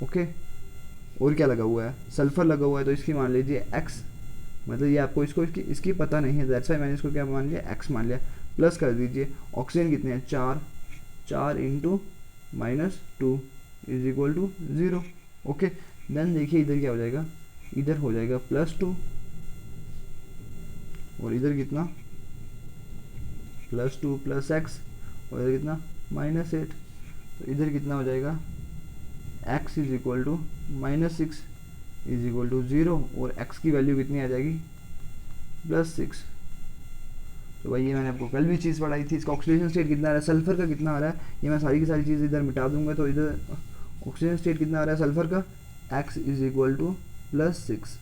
ओके। और क्या लगा हुआ है, सल्फर लगा हुआ है, तो इसकी मान लीजिए x, मतलब ये आपको इसकी पता नहीं है, दैट्स वाई मैंने इसको क्या मान लिया, x मान लिया। प्लस कर दीजिए, ऑक्सीजन कितने हैं, 4 × -2 = 0, ओके। देन देखिए इधर क्या हो जाएगा, इधर हो जाएगा +2, और इधर कितना, +2 + x, और इधर कितना -8, तो इधर कितना हो जाएगा, x = -6 = 0, और x की वैल्यू कितनी आ जाएगी, +6। तो भाई ये मैंने आपको कल भी चीज़ पढ़ाई थी। इसका ऑक्सीडेशन स्टेट कितना आ रहा है, सल्फर का कितना आ रहा है, ये मैं सारी की सारी चीज़ इधर मिटा दूंगा, तो इधर ऑक्सीजन स्टेट कितना आ रहा है सल्फर का, x = +6,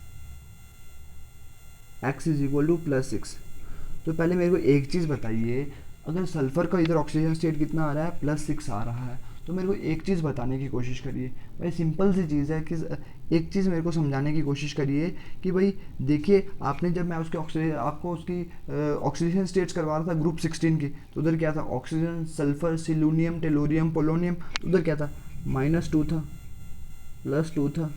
x = +6। तो पहले मेरे को एक चीज़ बताइए, अगर सल्फर का इधर ऑक्सीजन स्टेट कितना आ रहा है, +6 आ रहा है, तो मेरे को एक चीज़ बताने की कोशिश करिए भाई, सिंपल सी चीज़ है कि एक चीज़ मेरे को समझाने की कोशिश करिए कि भाई देखिए, आपने जब मैं उसके आपको उसकी ऑक्सीडेशन स्टेट्स करवा रहा था ग्रुप 16 की, तो उधर क्या था, ऑक्सीजन, सल्फर, सिलूनियम, टेलोरियम, पोलोनियम, तो उधर क्या था, -2 था, +2 था,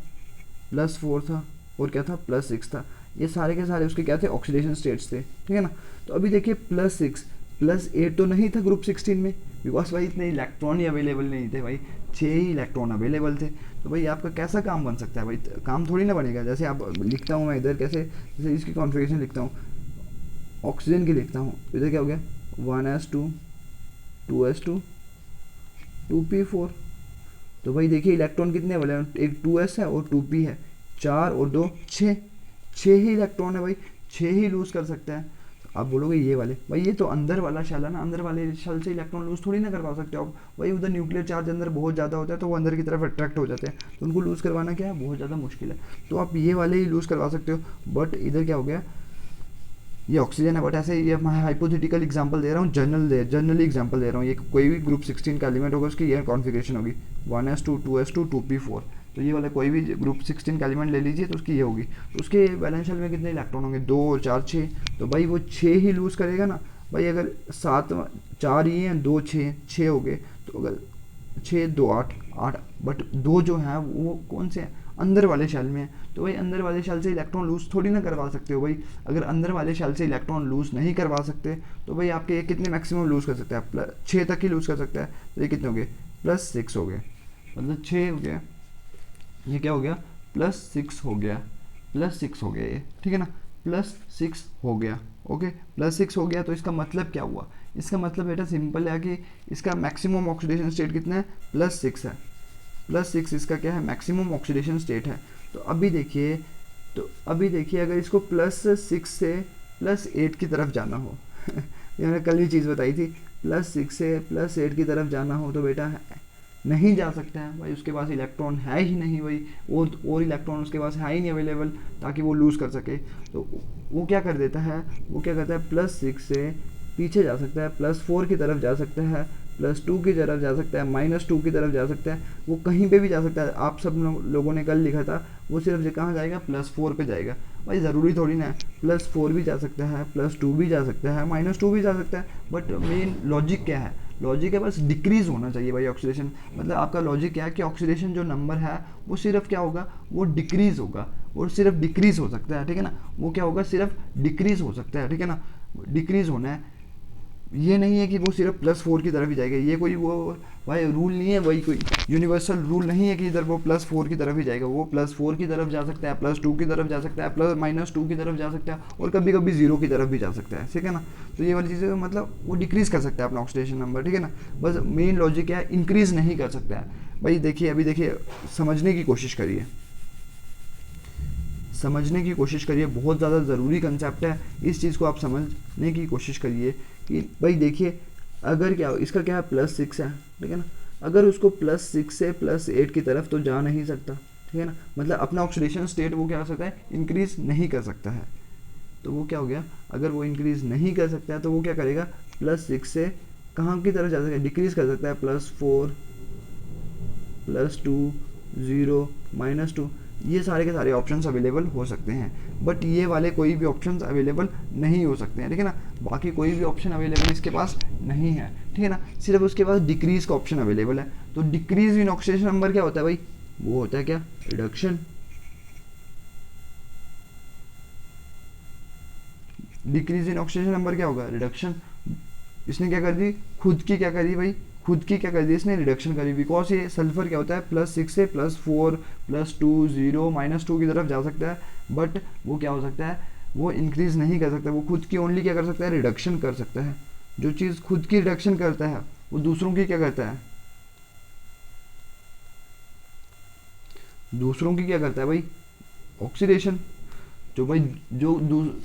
+4 था, और क्या था, +6 था। ये सारे के सारे उसके क्या थे, ऑक्सीडेशन स्टेट्स थे, ठीक है ना। तो अभी देखिए +6 +8 तो नहीं था ग्रुप 16 में, बिकॉज भाई इतने इलेक्ट्रॉन ही अवेलेबल नहीं थे भाई, 6 ही इलेक्ट्रॉन अवेलेबल थे। तो भाई आपका कैसा काम बन सकता है भाई, काम थोड़ी ना बनेगा। जैसे आप लिखता हूँ मैं इधर, कैसे, जैसे इसकी कॉन्फ़िगरेशन लिखता हूँ, ऑक्सीजन की लिखता हूँ, इधर क्या हो गया, 1s2 2s2 2p4। तो भाई देखिए इलेक्ट्रॉन कितने अवेलेबल, एक 2s है और 2p है, 4 और 2 6, 6 ही इलेक्ट्रॉन है भाई, 6 ही लूज़ कर सकता है। आप बोलोगे ये वाले, भाई ये तो अंदर वाला शेल है ना, अंदर वाले शेल से इलेक्ट्रॉन लूज़ थोड़ी ना करवा सकते हो आप भाई, उधर न्यूक्लियर चार्ज अंदर बहुत ज़्यादा होता है, तो वो अंदर की तरफ अट्रैक्ट हो जाते हैं, तो उनको लूज़ करवाना क्या है, बहुत ज़्यादा मुश्किल है। तो आप ये वाले ही लूज़ करवा सकते हो। बट इधर क्या हो गया, ये ऑक्सीजन है, बट ऐसे ये मैं हाइपोथेटिकल एग्जांपल दे रहा हूँ, जनरली एग्जांपल दे रहा हूँ। ये कोई भी ग्रुप 16 का एलिमेंट होगा उसकी ये कॉन्फ़िगरेशन होगी, 1s2 2s2 2p4। तो ये वाला कोई भी ग्रुप 16 का एलिमेंट ले लीजिए, तो उसकी ये होगी। तो उसके बैलेंस शेल में कितने इलेक्ट्रॉन होंगे, 2 और 4 6। तो भाई वो 6 ही लूज़ करेगा ना भाई, अगर 7 4 ही हैं, 2 6 हो गए, तो अगर 6 2 8 8, बट 2 जो हैं वो कौन से हैं, अंदर वाले शेल में है। तो भाई अंदर वाले शेल से इलेक्ट्रॉन लूज़ थोड़ी ना करवा सकते हो भाई, अगर अंदर वाले शेल से इलेक्ट्रॉन लूज़ नहीं करवा सकते, तो भाई आपके ये कितने मैक्सिमम लूज़ कर सकते हैं, 6 तक ही लूज़ कर सकता है। तो ये कितने हो गए, +6 हो गए, मतलब 6 हो गया, ये क्या हो गया, +6 हो गया, +6 हो गया ये, ठीक है ना, +6 हो गया, ओके, +6 हो गया। तो इसका मतलब क्या हुआ, इसका मतलब बेटा सिंपल है कि इसका मैक्सिमम ऑक्सीडेशन स्टेट कितना है, +6 है, +6 इसका क्या है, मैक्सिमम ऑक्सीडेशन स्टेट है। तो अभी देखिए अगर इसको +6 से +8 की तरफ जाना हो ये मैंने कल ही चीज़ बताई थी, +6 से +8 की तरफ जाना हो तो बेटा नहीं जा सकता है भाई, उसके पास इलेक्ट्रॉन है ही नहीं भाई, और इलेक्ट्रॉन उसके पास है ही नहीं अवेलेबल ताकि वो लूज़ कर सके। तो वो क्या कर देता है, वो क्या करता है, +6 से पीछे जा सकता है, +4 की तरफ जा सकता है, +2 की तरफ जा सकता है, -2 की तरफ जा सकता है, वो कहीं पे भी जा सकता है। आप सब लोगों ने कल लिखा था, वो सिर्फ कहाँ जाएगा, +4 पे जाएगा भाई, ज़रूरी थोड़ी ना है, +4 भी जा सकता है, +2 भी जा सकता है, -2 भी जा सकता है। बट मेन लॉजिक क्या है, लॉजिक है बस डिक्रीज़ होना चाहिए भाई ऑक्सीडेशन, मतलब आपका लॉजिक क्या है कि ऑक्सीडेशन जो नंबर है वो सिर्फ क्या होगा, वो डिक्रीज़ होगा, और सिर्फ डिक्रीज़ हो सकता है, ठीक है ना, वो क्या होगा, सिर्फ डिक्रीज़ हो सकता है, ठीक है ना, डिक्रीज़ होना है, ये नहीं है कि वो सिर्फ +4 की तरफ ही जाएगा। ये कोई वो भाई रूल नहीं है, वही कोई यूनिवर्सल रूल नहीं है कि इधर वो +4 की तरफ ही जाएगा, वो +4 की तरफ जा सकता है, +2 की तरफ जा सकता है, -2 की तरफ जा सकता है, और कभी कभी 0 की तरफ भी जा सकता है, ठीक है ना। तो ये वाली चीज़ें मतलब वो डिक्रीज़ कर सकता है अपना ऑक्सीडेशन नंबर, ठीक है ना। बस मेन लॉजिक क्या है, इंक्रीज़ नहीं कर सकता है भाई। देखिए अभी देखिए, समझने की कोशिश करिए, समझने की कोशिश करिए, बहुत ज़्यादा ज़रूरी कंसेप्ट है, इस चीज़ को आप समझने की कोशिश करिए कि भाई देखिए, अगर क्या इसका क्या है, +6 है, ठीक है ना, अगर उसको +6 से +8 की तरफ तो जा नहीं सकता, ठीक है ना, मतलब अपना ऑक्सीडेशन स्टेट वो क्या कर सकता है, इंक्रीज नहीं कर सकता है। तो वो क्या हो गया, अगर वो इंक्रीज नहीं कर सकता है तो वो क्या करेगा, +6 से कहाँ की तरफ जा सकता है, डिक्रीज कर सकता है, +4 +2 0 -2, ये सारे के सारे ऑप्शंस अवेलेबल हो सकते हैं, बट ये वाले कोई भी ऑप्शंस अवेलेबल नहीं हो सकते हैं, ठीक है ना, बाकी कोई भी ऑप्शन अवेलेबल इसके पास नहीं है, ठीक है ना, सिर्फ उसके पास डिक्रीज का ऑप्शन अवेलेबल है। तो डिक्रीज इन ऑक्सीडेशन नंबर क्या होता है भाई, वो होता है क्या, reduction. Decrease in oxidation number क्या होगा, रिडक्शन। इसने क्या कर दी, खुद की क्या करी भाई, खुद की क्या कर दी इसने, रिडक्शन करी, बिकॉज ये सल्फर क्या होता है, +6 से +4 +2 0 -2 की तरफ जा सकता है, बट वो क्या हो सकता है, वो इंक्रीज नहीं कर सकता, वो खुद की ओनली क्या कर सकता है, रिडक्शन कर सकता है। जो चीज़ खुद की रिडक्शन करता है वो दूसरों की क्या करता है, दूसरों की क्या करता है भाई, ऑक्सीडेशन। जो भाई जो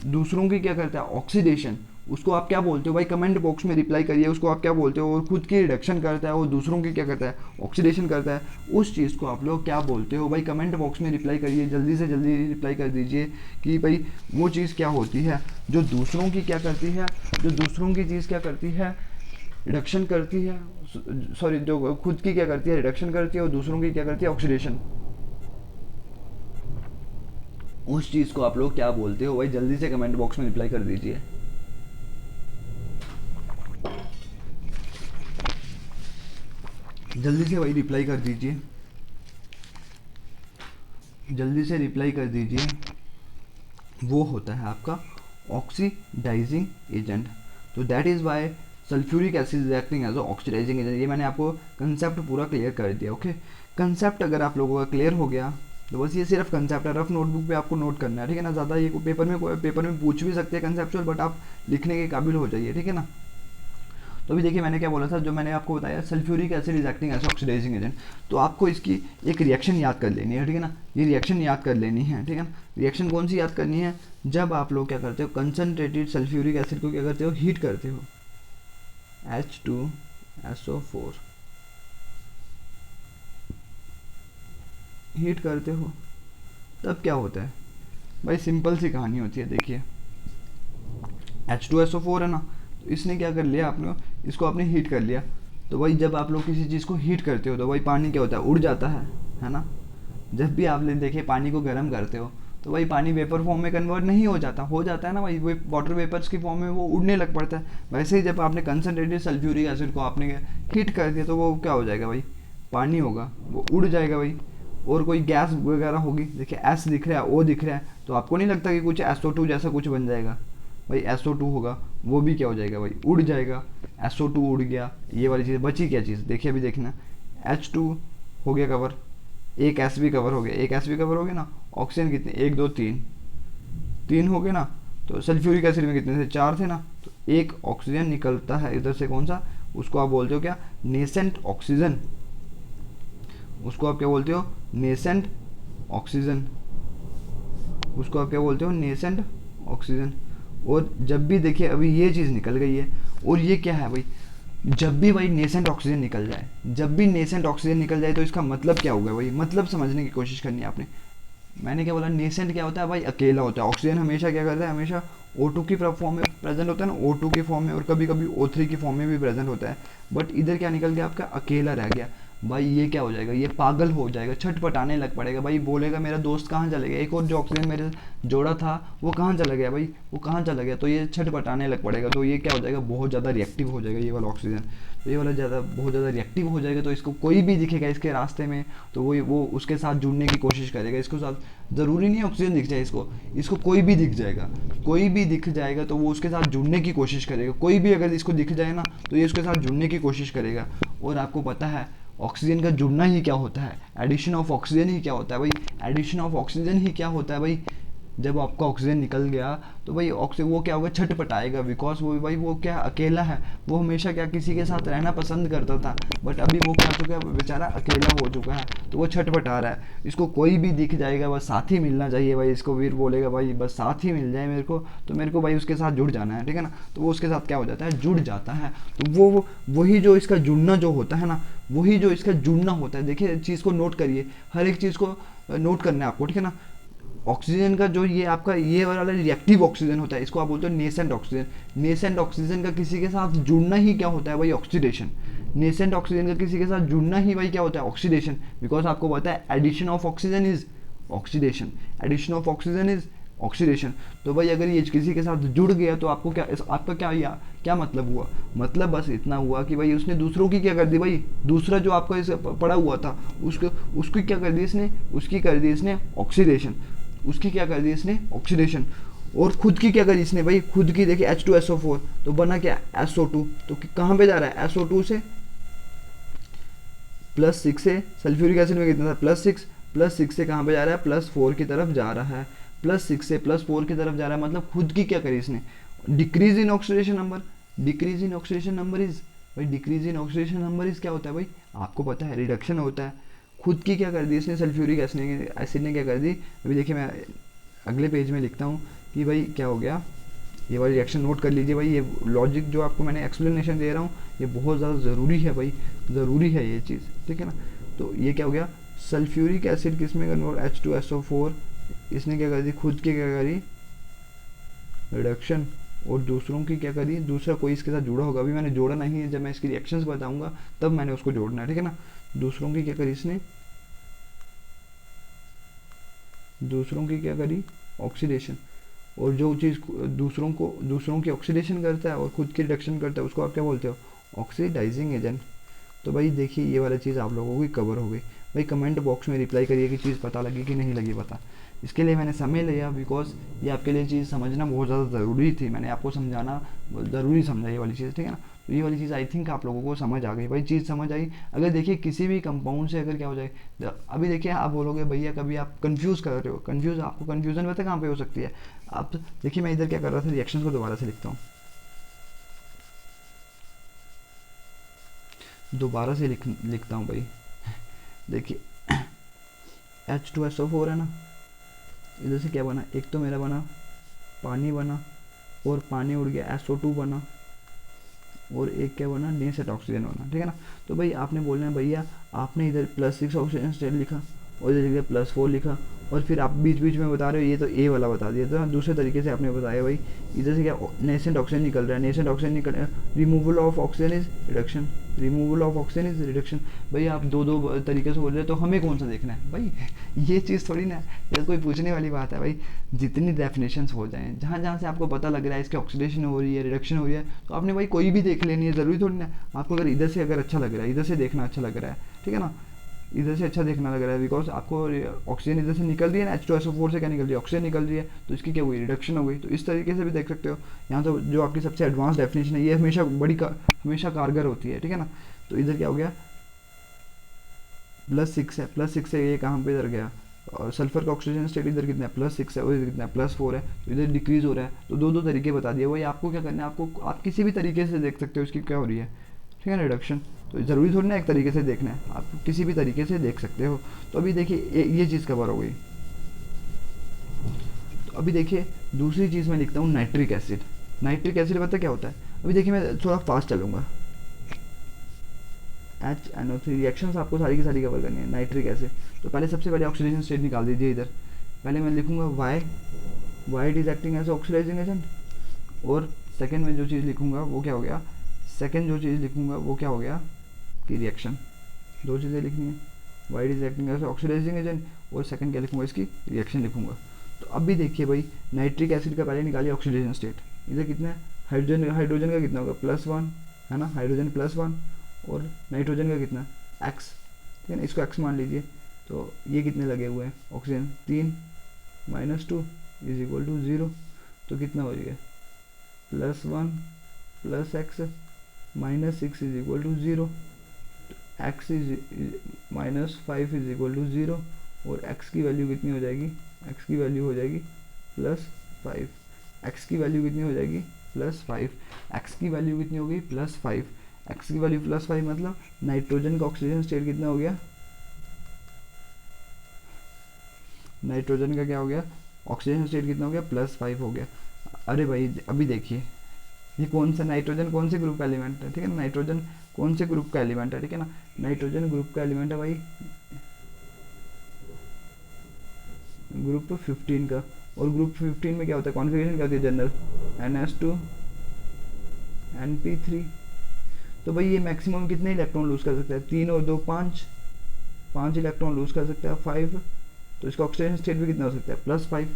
दूसरों की क्या करता है, ऑक्सीडेशन, उसको आप क्या बोलते हो भाई, कमेंट बॉक्स में रिप्लाई करिए, उसको आप क्या बोलते हो, और खुद की रिडक्शन करता है, वो दूसरों की क्या करता है, ऑक्सीडेशन करता है, उस चीज़ को आप लोग क्या बोलते हो भाई, कमेंट बॉक्स में रिप्लाई करिए, जल्दी से जल्दी रिप्लाई कर दीजिए कि भाई वो चीज़ क्या होती है, जो दूसरों की क्या करती है, जो दूसरों की चीज़ क्या करती है, रिडक्शन करती है, सॉरी जो खुद की क्या करती है, रिडक्शन करती है, और दूसरों की क्या करती है, ऑक्सीडेशन। उस चीज़ को आप लोग क्या बोलते हो भाई, जल्दी से कमेंट बॉक्स में रिप्लाई कर दीजिए। जल्दी से भाई रिप्लाई कर दीजिए, जल्दी से रिप्लाई कर दीजिए। वो होता है आपका ऑक्सीडाइजिंग एजेंट। तो that is why sulphuric acid is acting as oxidising agent. ये मैंने आपको कंसेप्ट पूरा क्लियर कर दिया। ओके, कंसेप्ट अगर आप लोगों का क्लियर हो गया तो बस ये सिर्फ कंसेप्ट है, रफ नोटबुक पे आपको नोट करना है, ठीक है ना। ज़्यादा ये पेपर में पूछ भी सकते हैं कंसेप्चुअल, बट आप लिखने के काबिल हो जाइए, ठीक है ना। तो अभी देखिए मैंने क्या बोला था, जो मैंने आपको बताया sulphuric acid is acting as oxidising agent, तो आपको इसकी एक रिएक्शन याद कर लेनी है, ठीक है ना। ये रिएक्शन याद कर लेनी है, ठीक है ना। रिएक्शन कौन सी याद करनी है, जब आप लोग क्या करते हो, कंसनट्रेटेड सल्फ्यूरिक एसिड को क्या करते हो, हीट करते हो, H2SO4 हीट करते हो, तब क्या होता है भाई, सिंपल सी कहानी होती है। देखिए H2SO4 है ना, तो इसने क्या कर लिया, आपने इसको आपने हीट कर लिया। तो भाई जब आप लोग किसी चीज़ को हीट करते हो तो भाई पानी क्या होता है, उड़ जाता है ना। जब भी आप देखिए पानी को गर्म करते हो तो भाई पानी वेपर फॉर्म में कन्वर्ट नहीं हो जाता है ना भाई, वो वाटर वेपर्स की फॉर्म में वो उड़ने लग पड़ता है। वैसे ही जब आपने कंसनट्रेटेड सल्फ्यूरिक एसिड को आपने हीट कर दिया तो वो क्या हो जाएगा भाई, पानी होगा, वो उड़ जाएगा भाई। और कोई गैस वगैरह होगी, देखिए एस दिख रहा है, ओ दिख रहा है, तो आपको नहीं लगता कि कुछ SO2 जैसा कुछ बन जाएगा भाई, SO2 होगा, वो भी क्या हो जाएगा भाई, उड़ जाएगा। SO2 उड़ गया, ये वाली चीज़ बची, क्या चीज़ देखिए अभी देखना, H2 हो गया कवर, एक S भी कवर हो गया, एक S भी कवर हो गया ना। ऑक्सीजन कितने, 1 2 3, 3 हो गए ना। तो सल्फ्यूरिक एसिड में कितने थे, 4 थे ना। तो एक ऑक्सीजन निकलता है इधर से, कौन सा, उसको आप बोलते हो क्या, नेसेंट ऑक्सीजन। उसको आप क्या बोलते हो, नेसेंट ऑक्सीजन। उसको आप क्या बोलते हो, नेसेंट ऑक्सीजन। और जब भी देखिए अभी ये चीज़ निकल गई है, और ये क्या है भाई, जब भी भाई नेसेंट ऑक्सीजन निकल जाए, जब भी नेसेंट ऑक्सीजन निकल जाए तो इसका मतलब क्या होगा भाई, मतलब समझने की कोशिश करनी है आपने। मैंने क्या बोला, नेसेंट क्या होता है भाई, अकेला होता है। ऑक्सीजन हमेशा क्या करता है, हमेशा O2 की फॉर्म में प्रेजेंट होता है ना, O2 की फॉर्म में, और कभी कभी O3 की फॉर्म में भी प्रेजेंट होता है। बट इधर क्या निकल गया आपका, अकेला रह गया भाई। ये क्या हो जाएगा, ये पागल हो जाएगा, छटपटाने लग पड़ेगा भाई, बोलेगा मेरा दोस्त कहाँ चले गया, एक और जो ऑक्सीजन मेरे जोड़ा था वो कहाँ चला गया भाई, वो कहाँ चला गया। तो ये छटपटाने लग पड़ेगा, तो ये क्या हो जाएगा, बहुत ज़्यादा रिएक्टिव हो जाएगा ये वाला ऑक्सीजन। तो ये वाला बहुत ज़्यादा रिएक्टिव हो जाएगा, तो इसको कोई भी दिखेगा इसके रास्ते में तो वो उसके साथ जुड़ने की कोशिश करेगा। इसको साथ ज़रूरी नहीं ऑक्सीजन दिख जाए, इसको कोई भी दिख जाएगा, कोई भी दिख जाएगा तो वो उसके साथ जुड़ने की कोशिश करेगा। कोई भी अगर इसको दिख जाए ना तो ये उसके साथ जुड़ने की कोशिश करेगा। और आपको पता है ऑक्सीजन का जुड़ना ही क्या होता है, एडिशन ऑफ ऑक्सीजन ही क्या होता है भाई, एडिशन ऑफ ऑक्सीजन ही क्या होता है भाई। जब आपका ऑक्सीजन निकल गया तो भाई ऑक्सीजन वो क्या होगा, छटपटाएगा, बिकॉज वो भाई वो क्या अकेला है, वो हमेशा क्या किसी के साथ रहना पसंद करता था, बट अभी वो क्या हो चुका है, बेचारा अकेला हो चुका है, तो वो छटपटा रहा है। इसको कोई भी दिख जाएगा, बस साथ ही मिलना चाहिए भाई, इसको वीर बोलेगा भाई बस साथ ही मिल जाए मेरे को, तो मेरे को भाई उसके साथ जुड़ जाना है, ठीक है ना। तो वो उसके साथ क्या हो जाता है, जुड़ जाता है। तो वही जो इसका जुड़ना जो होता है ना, वही जो इसका जुड़ना होता है। देखिए चीज़ को नोट करिए, हर एक चीज़ को नोट करना है आपको, ठीक है ना। ऑक्सीजन का जो ये आपका ये वाला रिएक्टिव ऑक्सीजन होता है, इसको आप बोलते हो नेसेंट ऑक्सीजन। नेसेंट ऑक्सीजन का किसी के साथ जुड़ना ही क्या होता है भाई, ऑक्सीडेशन। नेसेंट ऑक्सीजन का किसी के साथ जुड़ना ही भाई क्या होता है, ऑक्सीडेशन। बिकॉज आपको पता है addition of oxygen is oxidation, addition of oxygen is oxidation. तो भाई अगर ये किसी के साथ जुड़ गया तो आपको क्या, आपका क्या मतलब हुआ, मतलब बस इतना हुआ कि भाई उसने दूसरों की क्या कर दी भाई, दूसरा जो आपका इस पड़ा हुआ था उसको, उसकी क्या कर दी इसने, उसकी कर दी इसने ऑक्सीडेशन, उसकी क्या कर दी इसने ऑक्सीडेशन। और खुद की क्या करी इसने भाई, खुद की देखिए H2SO4 तो बना क्या SO2, तो कहाँ पे जा रहा है SO2 से +6 से सल्फ्यूरिक एसिड में कितना था +6, +6 से कहाँ पे जा रहा है +4 की तरफ जा रहा है, +6 से +4 की तरफ जा रहा है, मतलब खुद की क्या करी इसने, decrease in oxidation number. Decrease in oxidation number is भाई, decrease in oxidation number is क्या होता है भाई, आपको पता है रिडक्शन होता है। खुद की क्या कर दी इसने, सल्फ्यूरिक एसिड ने क्या कर दी, अभी देखिए मैं अगले पेज में लिखता हूँ कि भाई क्या हो गया, ये वाली रिएक्शन नोट कर लीजिए भाई। ये लॉजिक जो आपको मैंने एक्सप्लेनेशन दे रहा हूँ ये बहुत ज़्यादा ज़रूरी है भाई, ज़रूरी है ये चीज़, ठीक है ना। तो ये क्या हो गया, सल्फ्यूरिक एसिड किस में कन्वर्ट, H2SO4, इसने क्या कर दी, खुद की क्या करी रिडक्शन, और दूसरों की क्या करी, दूसरा कोई इसके साथ जुड़ा होगा, अभी मैंने जोड़ा नहीं है, जब मैं इसकी रिएक्शंस बताऊंगा तब मैंने उसको जोड़ना है, ठीक है ना। दूसरों की क्या करी इसने, दूसरों की क्या करी ऑक्सीडेशन, और जो चीज़ दूसरों की ऑक्सीडेशन करता है और खुद की रिडक्शन करता है उसको आप क्या बोलते हो, ऑक्सीडाइजिंग एजेंट। तो भाई देखिए ये वाला चीज़ आप लोगों की कवर हो गई। भाई कमेंट बॉक्स में रिप्लाई करिए कि चीज़ पता लगी कि नहीं लगी पता। इसके लिए मैंने समय लिया बिकॉज ये आपके लिए चीज़ समझना बहुत ज़्यादा ज़रूरी थी, मैंने आपको समझाना ज़रूरी समझा ये वाली चीज़, ठीक है ना। तो ये वाली चीज़ आई थिंक आप लोगों को समझ आ गई भाई, चीज़ समझ आई। अगर देखिए किसी भी कंपाउंड से अगर क्या हो जाए, अभी देखिए आप बोलोगे भैया कभी आप कंफ्यूज कर रहे हो, कंफ्यूज आपको कन्फ्यूज़न पता कहाँ पे हो सकती है। आप देखिए मैं इधर क्या कर रहा था, रिएक्शन को दोबारा से लिखता हूँ, दोबारा से लिखता हूँ भाई। देखिए H2SO4 है ना, इधर से क्या बना, एक तो मेरा बना पानी बना, और पानी उड़ गया SO2 बना, और एक क्या बना नेसेंट ऑक्सीजन बना, ठीक है ना। तो भाई आपने बोलना है भैया आपने इधर +6 ऑक्सीजन स्टेट लिखा और इधर लिखा +4 लिखा, और फिर आप बीच बीच में बता रहे हो ये तो ए वाला बता दिया, तो दूसरे तरीके से आपने बताया भाई इधर से क्या नेसेंट ऑक्सीजन निकल रहा है, नेसेंट ऑक्सीजन निकल रहा है, removal of oxygen is reduction, removal of oxygen is reduction. भाई आप दो तरीके से बोल रहे हो तो हमें कौन सा देखना है भाई, ये चीज़ थोड़ी ना ये कोई पूछने वाली बात है भाई। जितनी डेफिनेशंस हो जाएँ, जहाँ जहाँ से आपको पता लग रहा है इसकी ऑक्सीडेशन हो रही है, रिडक्शन हो रही है, तो आपने भाई कोई भी देख लेनी है, ज़रूरी थोड़ी ना आपको अगर इधर से अगर अच्छा लग रहा है, इधर से देखना अच्छा लग रहा है, ठीक है ना, इधर से अच्छा देखना लग रहा है बिकॉज आपको ऑक्सीजन इधर से निकल रही है ना, H2SO4 से क्या निकल रही है, ऑक्सीजन निकल रही है, तो इसकी क्या हुई रिडक्शन हो गई। तो इस तरीके से भी देख सकते हो। यहाँ तो जो आपकी सबसे एडवांस डेफिनेशन है ये हमेशा हमेशा कारगर होती है, ठीक है ना। तो इधर क्या हो गया +6 है, +6 से ये कहाँ पे इधर गया, और सल्फर का ऑक्सीजन स्टेट इधर कितना है +6 है, और इधर कितना है +4 है, तो इधर डिक्रीज हो रहा है। तो दो तरीके बता दिए भाई, आपको क्या करना है, आपको आप किसी भी तरीके से देख सकते हो इसकी क्या हो रही है, ठीक है ना, रिडक्शन। तो ज़रूरी थोड़ी ना एक तरीके से देखना है, आप किसी भी तरीके से देख सकते हो। तो अभी देखिए ये चीज़ कवर हो गई। तो अभी देखिए दूसरी चीज़ मैं लिखता हूँ नाइट्रिक एसिड। नाइट्रिक एसिड पता क्या होता है, अभी देखिए मैं थोड़ा फास्ट चलूँगा। HNO3 रिएक्शंस आपको सारी की सारी कवर करनी है। नाइट्रिक एसिड तो पहले सबसे पहले ऑक्सीडेशन स्टेट निकाल दीजिए इधर। पहले मैं लिखूँगा why it is acting as oxidising agent, और सेकेंड में जो चीज़ लिखूँगा वो क्या हो गया, सेकेंड जो चीज़ लिखूँगा वो क्या हो गया कि रिएक्शन। दो चीज़ें लिखनी है, why is acting as oxidising agent, और सेकंड क्या लिखूँगा इसकी रिएक्शन लिखूँगा। तो अभी देखिए भाई नाइट्रिक एसिड का पहले निकालिए ऑक्सीडेशन स्टेट, इधर कितना है हाइड्रोजन का कितना होगा +1 है ना, हाइड्रोजन +1, और नाइट्रोजन का कितना x, ठीक है ना, इसको x मान लीजिए। तो ये कितने लगे हुए हैं ऑक्सीजन 3 -2 = 0, तो कितना हो गया +1 + x -6 = 0, x -5 = 0, और x की वैल्यू कितनी हो जाएगी, x की वैल्यू हो जाएगी +5, x की वैल्यू कितनी हो जाएगी +5, x की वैल्यू कितनी होगी +5, x की वैल्यू +5 मतलब नाइट्रोजन का ऑक्सीजन स्टेट कितना हो गया, नाइट्रोजन का क्या हो गया ऑक्सीजन स्टेट कितना हो गया +5 हो गया। अरे भाई अभी देखिए ये कौन सा नाइट्रोजन कौन से ग्रुप का एलिमेंट है, ठीक है ना, नाइट्रोजन कौन से ग्रुप का एलिमेंट है, ठीक है ना, नाइट्रोजन ग्रुप का एलिमेंट है भाई ग्रुप 15 का। और ग्रुप 15 में क्या होता है, कॉन्फ़िगरेशन क्या होती है, जनरल NS2 NP3। तो भाई ये मैक्सिमम कितने इलेक्ट्रॉन लूज़ कर सकता है, 3 और 2 5, 5 इलेक्ट्रॉन लूज़ कर सकता है, 5। तो इसका ऑक्सीडेशन स्टेट भी कितना हो सकता है, +5,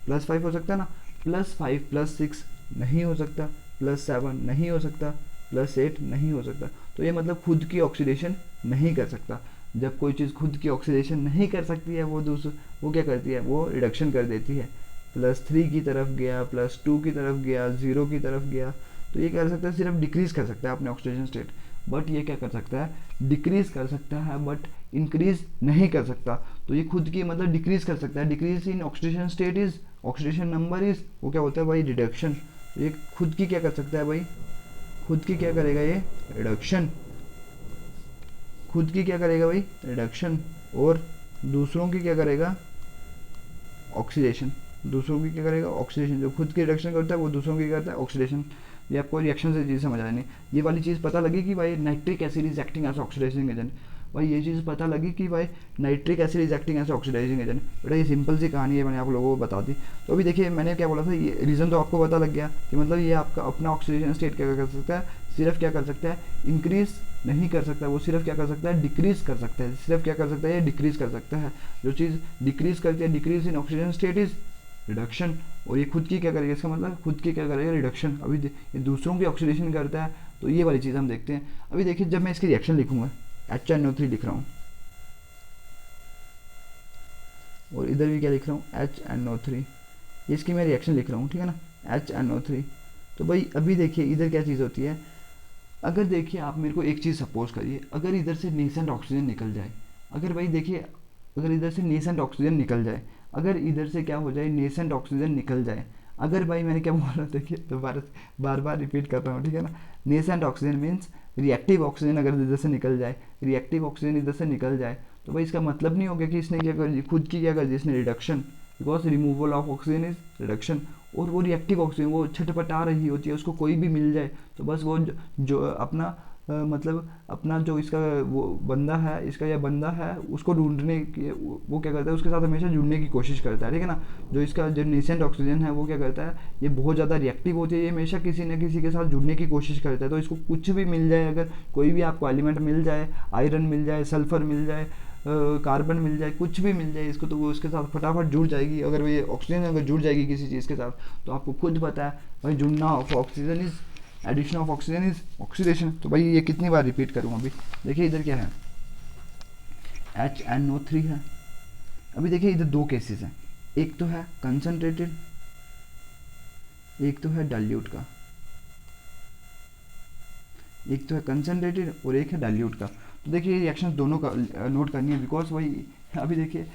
+5 हो सकता है ना, +5 +6 नहीं हो सकता, +7 नहीं हो सकता, +8 नहीं हो सकता। तो ये मतलब खुद की ऑक्सीडेशन नहीं कर सकता। जब कोई चीज़ खुद की ऑक्सीडेशन नहीं कर सकती है, वो क्या करती है, वो रिडक्शन कर देती है। +3 की तरफ गया, +2 की तरफ गया, 0 की तरफ गया। तो ये कर सकता है, सिर्फ डिक्रीज़ कर सकता है अपने ऑक्सीडेशन स्टेट। बट ये क्या कर सकता है, डिक्रीज़ कर सकता है, बट इंक्रीज नहीं कर सकता। तो ये खुद की मतलब डिक्रीज़ कर सकता है। Decrease in oxidation state is, oxidation number is, वो क्या होता है भाई, रिडक्शन। तो ये खुद की क्या कर सकता है भाई, खुद की क्या करेगा ये, रिडक्शन। खुद की क्या करेगा भाई, रिडक्शन। और दूसरों की क्या करेगा, ऑक्सीडेशन। दूसरों की क्या करेगा, ऑक्सीडेशन। जो खुद की रिडक्शन करता है वो दूसरों की करता है ऑक्सीडेशन। ये आपको रिएक्शन से चीज़ समझ आनी, ये वाली चीज़ पता लगी कि भाई nitric acid is acting as oxidising agent. भाई ये चीज़ पता लगी कि भाई nitric acid is acting as oxidising agent. बेटा ये सिंपल सी कहानी है, मैंने आप लोगों को बता दी। तो अभी देखिए मैंने क्या बोला था, ये रीज़न तो आपको पता लग गया कि मतलब ये आपका अपना ऑक्सीडेशन स्टेट क्या कर सकता है, सिर्फ क्या कर सकता है, इंक्रीज नहीं कर सकता। वो सिर्फ क्या कर सकता है, डिक्रीज कर सकता है। सिर्फ क्या कर सकता है, ये डिक्रीज कर सकता है। जो चीज़ डिक्रीज करती है, decrease in oxygen state is reduction. और ये खुद की क्या करेगा, इसका मतलब खुद की क्या करेगा, रिडक्शन। अभी ये दूसरों की ऑक्सीडेशन करता है। तो ये वाली चीज़ हम देखते हैं। अभी देखिए जब मैं इसकी रिएक्शन लिखूंगा, HNO3 लिख रहा हूँ, और इधर भी क्या लिख रहा हूँ, HNO3। ये इसकी मैं रिएक्शन लिख रहा हूँ, ठीक है ना, HNO3। तो भाई अभी देखिए इधर क्या चीज़ होती है। अगर देखिए आप मेरे को एक चीज़ सपोज करिए, अगर इधर से नेसेंट ऑक्सीजन निकल जाए, अगर भाई देखिए अगर इधर से नेसेंट ऑक्सीजन निकल जाए, अगर इधर से क्या हो जाए, नेसेंट ऑक्सीजन निकल जाए, अगर भाई मैंने क्या बोला, देखिए दोबारा बार बार रिपीट कर रहा हूँ, ठीक है ना। Nascent oxygen means reactive oxygen अगर इधर से निकल जाए, रिएक्टिव ऑक्सीजन इधर से निकल जाए, तो भाई इसका मतलब नहीं हो गया कि इसने क्या कर दी, खुद की क्या कर दी इसने, reduction. Because removal of oxygen is reduction. और वो रिएक्टिव ऑक्सीजन वो छटपटा रही होती है, उसको कोई भी मिल जाए तो बस वो जो अपना मतलब अपना जो इसका वो बंदा है, इसका यह बंदा है, उसको ढूंढने की वो क्या करता है, उसके साथ हमेशा जुड़ने की कोशिश करता है, ठीक है ना। जो इसका जो नेसेंट ऑक्सीजन है वो क्या करता है, ये बहुत ज़्यादा रिएक्टिव होती है, ये हमेशा किसी न किसी के साथ जुड़ने की कोशिश करता है। तो इसको कुछ भी मिल जाए, अगर कोई भी आपको एलिमेंट मिल जाए, आयरन मिल जाए, सल्फर मिल जाए, कार्बन मिल जाए, कुछ भी मिल जाए इसको, तो वो उसके साथ फटाफट जुड़ जाएगी। अगर वो ये ऑक्सीजन अगर जुड़ जाएगी किसी चीज़ के साथ, तो आपको खुद पता है भाई जुड़ना of oxygen is, addition of oxygen is oxidation. तो भाई ये कितनी बार रिपीट करूँ, अभी देखिए इधर क्या है, HNO3 है। अभी देखिए इधर दो केसेस हैं, एक तो है कंसनट्रेटेड, एक तो है डाइल्यूट का। एक तो है कंसनट्रेटेड और एक है डाइल्यूट का। तो देखिए ये रिएक्शन दोनों का नोट करनी है, बिकॉज वही अभी देखिए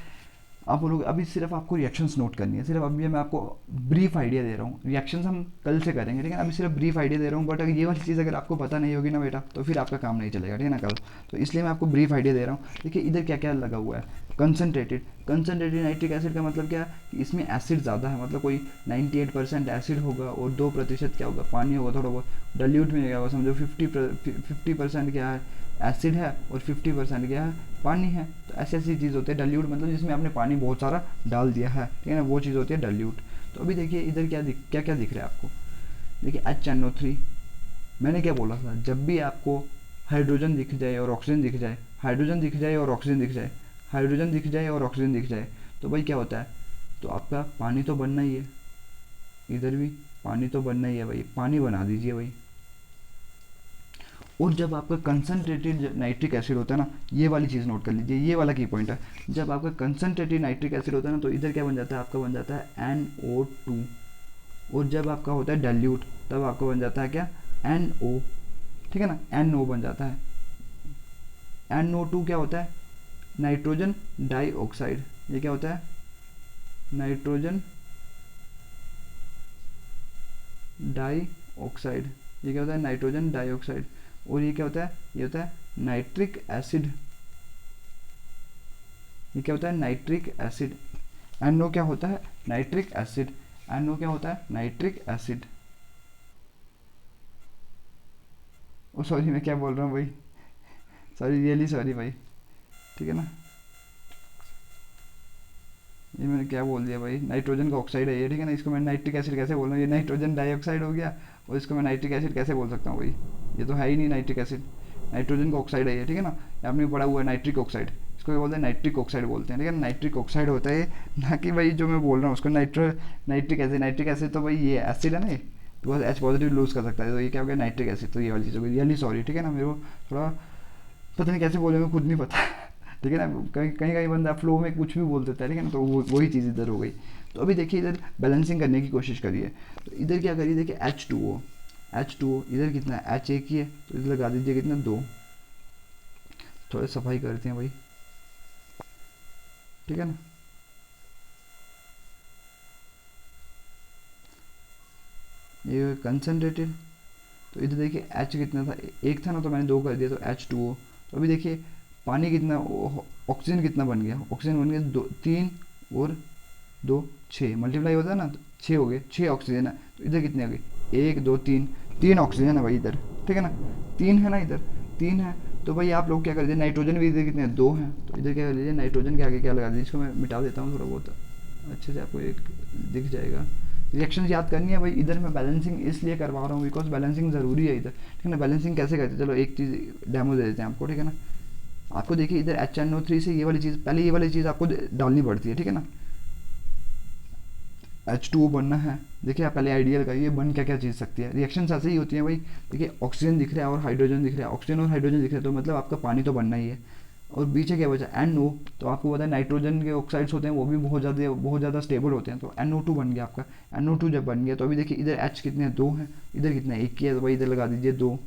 आप लोग अभी सिर्फ आपको रिएक्शंस नोट करनी है। सिर्फ अभी मैं आपको ब्रीफ आइडिया दे रहा हूँ, रिएक्शंस हम कल से करेंगे, ठीक है। अभी सिर्फ ब्रीफ आइडिया दे रहा हूँ, बट अगर ये वाली चीज़ अगर आपको पता नहीं होगी ना बेटा, तो फिर आपका काम नहीं चलेगा, ठीक है ना कल। तो इसलिए मैं आपको ब्रीफ आइडिया दे रहा हूँ। देखिए इधर क्या क्या लगा हुआ है, कंसनट्रेटेड। कंसनट्रेटेड नाइट्रिक एसिड का मतलब क्या है कि इसमें एसिड ज़्यादा है, मतलब कोई 98% एसिड होगा और 2% क्या होगा, पानी होगा थोड़ा बहुत। डाइल्यूट में क्या होगा, समझो 50% क्या है, एसिड है, और 50% क्या है, पानी है। तो ऐसी ऐसी चीज़ होती है डाइल्यूट, मतलब जिसमें आपने पानी बहुत सारा डाल दिया है, ठीक है ना, वो चीज़ होती है डाइल्यूट। तो अभी देखिए इधर क्या क्या दिख रहा है आपको, देखिए HNO3। मैंने क्या बोला था, जब भी आपको हाइड्रोजन दिख जाए और ऑक्सीजन दिख जाए, हाइड्रोजन दिख जाए और ऑक्सीजन दिख जाए, हाइड्रोजन दिख जाए और ऑक्सीजन दिख जाए, तो भाई क्या होता है, तो आपका पानी तो बनना ही है। इधर भी पानी तो बनना ही है भाई, पानी बना दीजिए भाई। और जब आपका कंसनट्रेटेड नाइट्रिक एसिड होता है ना, ये वाली चीज़ नोट कर लीजिए, ये वाला की पॉइंट है। जब आपका कंसनट्रेटेड नाइट्रिक एसिड होता है ना, तो इधर क्या बन जाता है, आपका बन जाता है NO2। और जब आपका होता है डाइल्यूट, तब आपका बन जाता है क्या, NO, ठीक है ना, NO बन जाता है। NO2 क्या होता है, नाइट्रोजन डाइऑक्साइड। ये क्या होता है, नाइट्रोजन डाइऑक्साइड। ये क्या होता है, नाइट्रोजन डाइऑक्साइड। और ये क्या होता है, ये होता है नाइट्रिक एसिड। ये क्या होता है, नाइट्रिक एसिड। NO क्या होता है, नाइट्रिक एसिड। NO क्या होता है, नाइट्रिक एसिड। ओ सॉरी, मैं क्या बोल रहा हूँ भाई, सॉरी, रियली सॉरी भाई, ठीक है ना। ये मैंने क्या बोल दिया भाई, नाइट्रोजन का ऑक्साइड है ये, ठीक है ना, इसको मैं नाइट्रिक एसिड कैसे बोल रहा हूँ, ये नाइट्रोजन डाइऑक्साइड हो गया, और इसको मैं नाइट्रिक एसिड कैसे बोल सकता हूँ भाई, ये तो है ही नहीं नाइट्रिक एसिड, नाइट्रोजन का ऑक्साइड है ये, ठीक है ना, आपने पढ़ा हुआ है नाइट्रिक ऑक्साइड, इसको क्या बोलते हैं, नाइट्रिक ऑक्साइड बोलते हैं, ठीक है, नाइट्रिक ऑक्साइड होता है, ना कि भाई जो मैं बोल रहा हूँ उसको नाइट्रिक एसिड तो भाई ये एसिड है ना, ये तो बस एच पॉजिटिव लूज कर सकता है, तो ये क्या हो गया नाइट्रिक एसिड, तो ये वाली चीज़ हो गई, रियली सॉरी, ठीक है ना, मेरे को थोड़ा पता नहीं कैसे बोले, मैं खुद नहीं पता ठीक है ना, कहीं कहीं कहीं बंदा फ्लो में कुछ भी बोल देता है, ठीक है ना, तो वही चीज़ इधर हो गई। तो अभी देखिए इधर बैलेंसिंग करने की कोशिश करिए, तो इधर क्या करिए, देखिए H2O इधर कितना है, H एक ही है, तो इधर लगा दीजिए कितना 2, थोड़ी सफाई करते हैं भाई, ठीक है ना, ये कंसनट्रेटेड, तो इधर देखिए H कितना था, एक था ना, तो मैंने 2 कर दिया, तो H2O। तो अभी देखिए पानी कितना, ऑक्सीजन कितना बन गया, ऑक्सीजन बन गया 2, 3 और 2 6, मल्टीप्लाई होता है ना, तो 6 हो गए, 6 ऑक्सीजन है, तो इधर कितने हो गए 1 2 3, 3 ऑक्सीजन है भाई इधर, ठीक है ना, 3 है ना इधर, 3 है, तो भाई आप लोग क्या कर दीजिए, नाइट्रोजन भी इधर कितने हैं 2 हैं, तो इधर क्या कर लीजिए, नाइट्रोजन के आगे क्या लगा दीजिए, इसको मैं मिटा देता हूँ थोड़ा बहुत अच्छे से, आपको एक दिख जाएगा। रिएक्शन याद करनी है भाई, इधर मैं बैलेंसिंग इसलिए करवा रहा हूँ बिकॉज बैलेंसिंग ज़रूरी है इधर, ठीक है ना, बैलेंसिंग कैसे करते हैं, चलो एक चीज़ डेमो दे देते हैं आपको, ठीक है ना, आपको देखिए इधर HNO3 से ये वाली चीज़, पहले ये वाली चीज़ आपको डालनी पड़ती है, ठीक है ना, H2O बनना है, देखिए आप पहले आइडियल करिए बन क्या क्या चीज़ सकती है, रिएक्शन ऐसे ही होती है भाई, देखिए ऑक्सीजन दिख रहा है और हाइड्रोजन दिख रहा है, ऑक्सीजन और हाइड्रोजन दिख रहा है, तो मतलब आपका पानी तो बनना ही है, और पीछे क्या बचा NO, तो आपको पता है नाइट्रोजन के ऑक्साइड्स होते हैं वो भी बहुत ज़्यादा स्टेबल होते हैं, तो NO2 बन गया आपका, NO2 जब बन गया तो अभी देखिए इधर H कितने हैं 2 हैं, इधर कितना है 1 ही है, तो भाई इधर लगा दीजिए 2,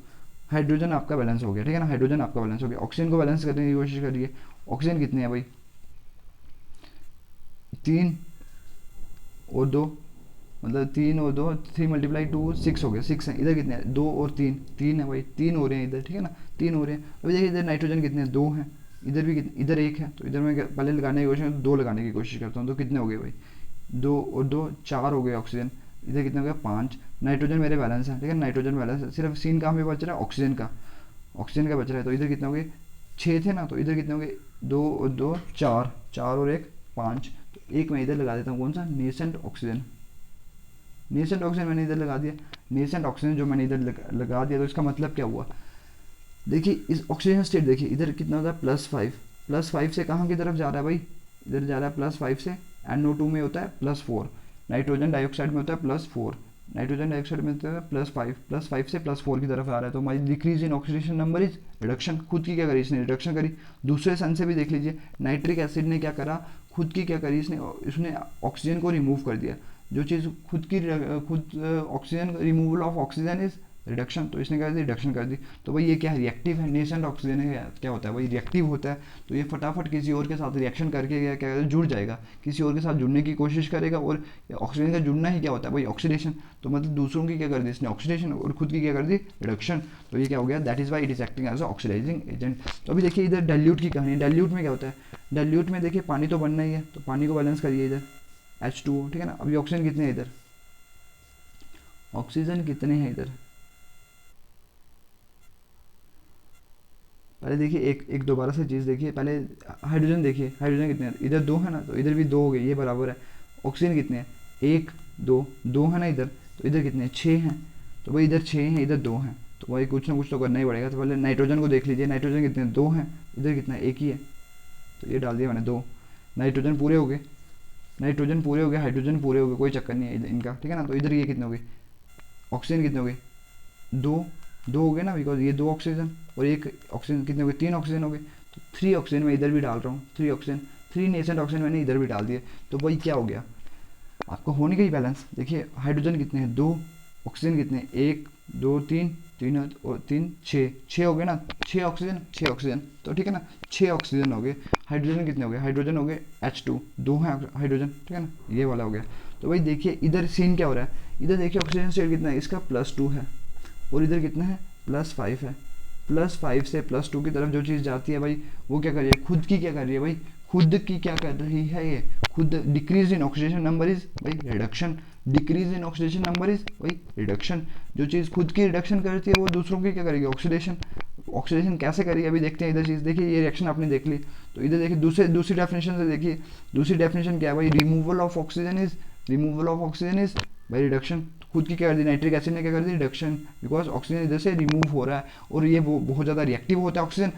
हाइड्रोजन आपका बैलेंस हो गया, ठीक है ना, हाइड्रोजन आपका बैलेंस हो गया, ऑक्सीजन को बैलेंस करने की कोशिश करिए, ऑक्सीजन कितने हैं भाई 3 और 2, मतलब 3 और 2, 3 मल्टीप्लाई 2 6 हो गया, 6 है, इधर कितने हैं 2 और 3, 3 है भाई, 3 हो रहे हैं इधर, ठीक है ना, 3 हो रहे हैं, अभी देखिए इधर नाइट्रोजन कितने हैं 2 हैं, इधर भी कितने, इधर 1 है, तो इधर मैं पहले लगाने की कोशिश करता हूँ, 2 लगाने की कोशिश करता हूँ, तो कितने हो गए भाई 2 और 2 4 हो गए ऑक्सीजन, इधर कितने हो गया 5, नाइट्रोजन मेरे बैलेंस है, ठीक है, नाइट्रोजन बैलेंस है, सिर्फ सीन कहाँ पे बच रहा है ऑक्सीजन का बच रहा है, तो इधर कितने हो गए 6 थे ना, तो इधर कितने हो गए 2 और 2 4, 4 और 1 5, तो एक मैं इधर लगा देता हूँ, कौन सा नेसेंट ऑक्सीजन, नेसेंट ऑक्सीजन मैंने इधर लगा दिया, नेसेंट ऑक्सीजन जो मैंने इधर लगा दिया, तो इसका मतलब क्या हुआ, देखिए इस ऑक्सीजन स्टेट देखिए इधर कितना होता है +5 से कहाँ की तरफ जा रहा है भाई, इधर जा रहा है +5 से, NO2 में होता है +4, नाइट्रोजन डाइऑक्साइड में होता है +4, नाइट्रोजन डाइऑक्साइड में होता है +5 से +4 की तरफ आ रहा है, तो हमारी decrease in oxidation number is reduction, खुद की क्या करी इसने रिडक्शन करी, दूसरे सन से भी देख लीजिए, नाइट्रिक एसिड ने क्या करा, खुद की क्या करी इसने ऑक्सीजन को रिमूव कर दिया, जो चीज़ खुद oxygen removal of oxygen is reduction, तो इसने क्या रिडक्शन कर दी, तो भाई ये क्या है रिएक्टिव है, नेसेंट ऑक्सीजन है, क्या होता है भाई रिएक्टिव होता है, तो ये फटाफट किसी और के साथ रिएक्शन करके क्या जुड़ जाएगा, किसी और के साथ जुड़ने की कोशिश करेगा, और ऑक्सीजन का जुड़ना ही क्या होता है भाई ऑक्सीडेशन, तो मतलब दूसरों की क्या कर दी इसने ऑक्सीडेशन, और खुद की क्या कर दी रिडक्शन, तो ये क्या हो गया, that is why it is acting as oxidising agent. तो अभी देखिए इधर डाइल्यूट की कहानी, डाइल्यूट में क्या होता है, डाइल्यूट में देखिए पानी तो बनना ही है, तो पानी को बैलेंस करिए इधर H2O, ठीक है ना, अभी ऑक्सीजन कितने हैं इधर, ऑक्सीजन कितने हैं इधर, पहले देखिए एक दोबारा से चीज़ देखिए, पहले हाइड्रोजन देखिए, हाइड्रोजन कितने हैं इधर 2 है ना, तो इधर भी 2 हो गए, ये बराबर है, ऑक्सीजन कितने हैं 1 2 है ना इधर, तो इधर कितने हैं 6 हैं, तो भाई इधर 6 हैं इधर 2 हैं, तो भाई कुछ ना कुछ तो करना ही पड़ेगा, तो पहले नाइट्रोजन को देख लीजिए, नाइट्रोजन कितने 2 हैं, इधर कितना है 1 ही है, तो ये डाल दिया मैंने 2, नाइट्रोजन पूरे हो गए, हाइड्रोजन पूरे हो गए, कोई चक्कर नहीं है इनका, ठीक है ना, तो इधर ये कितने हो गए, ऑक्सीजन कितने हो गए 2 हो गए ना, बिकॉज ये 2 ऑक्सीजन और 1 ऑक्सीजन, कितने हो गए 3 ऑक्सीजन हो गए, तो 3 ऑक्सीजन मैं इधर भी डाल रहा हूँ, 3 ऑक्सीजन, 3 नेसेंट ऑक्सीजन मैंने इधर भी डाल दिए, तो भाई क्या हो गया आपको होने गई बैलेंस, देखिए हाइड्रोजन कितने हैं 2, ऑक्सीजन कितने हैं 1 2 3 3 और 3 6 हो गए ना, 6 ऑक्सीजन, तो ठीक है ना 6 ऑक्सीजन हो गए, हाइड्रोजन कितने हो गए, हाइड्रोजन हो गए H2 2 है हाइड्रोजन, ठीक है ना, ये वाला हो गया, तो भाई देखिए इधर सीन क्या हो रहा है, इधर देखिए ऑक्सीजन स्टेट कितना है इसका +2 है, और इधर कितना है +5 है, +5 से +2 की तरफ जो चीज़ जाती है भाई वो क्या कर रही है, खुद की क्या कर रही है भाई, खुद की क्या कर रही है ये, खुद decrease in oxidation number is भाई reduction, decrease in oxidation number is भाई रिडक्शन, जो चीज़ खुद की रिडक्शन करती है वो दूसरों की क्या करेगी ऑक्सीडेशन, ऑक्सीडेशन कैसे करी अभी देखते हैं। इधर चीज़ देखिए, ये रिएक्शन आपने देख ली, तो इधर देखिए दूसरी डेफिनेशन से देखिए, दूसरी डेफिनेशन क्या है भाई, रिमूवल ऑफ ऑक्सीजन इज भाई रिडक्शन। खुद की क्या कर दी नाइट्रिक एसिड ने, क्या कर दी रिडक्शन, बिकॉज ऑक्सीजन इधर से रिमूव हो रहा है और ये बहुत ज़्यादा रिएक्टिव होता है ऑक्सीजन,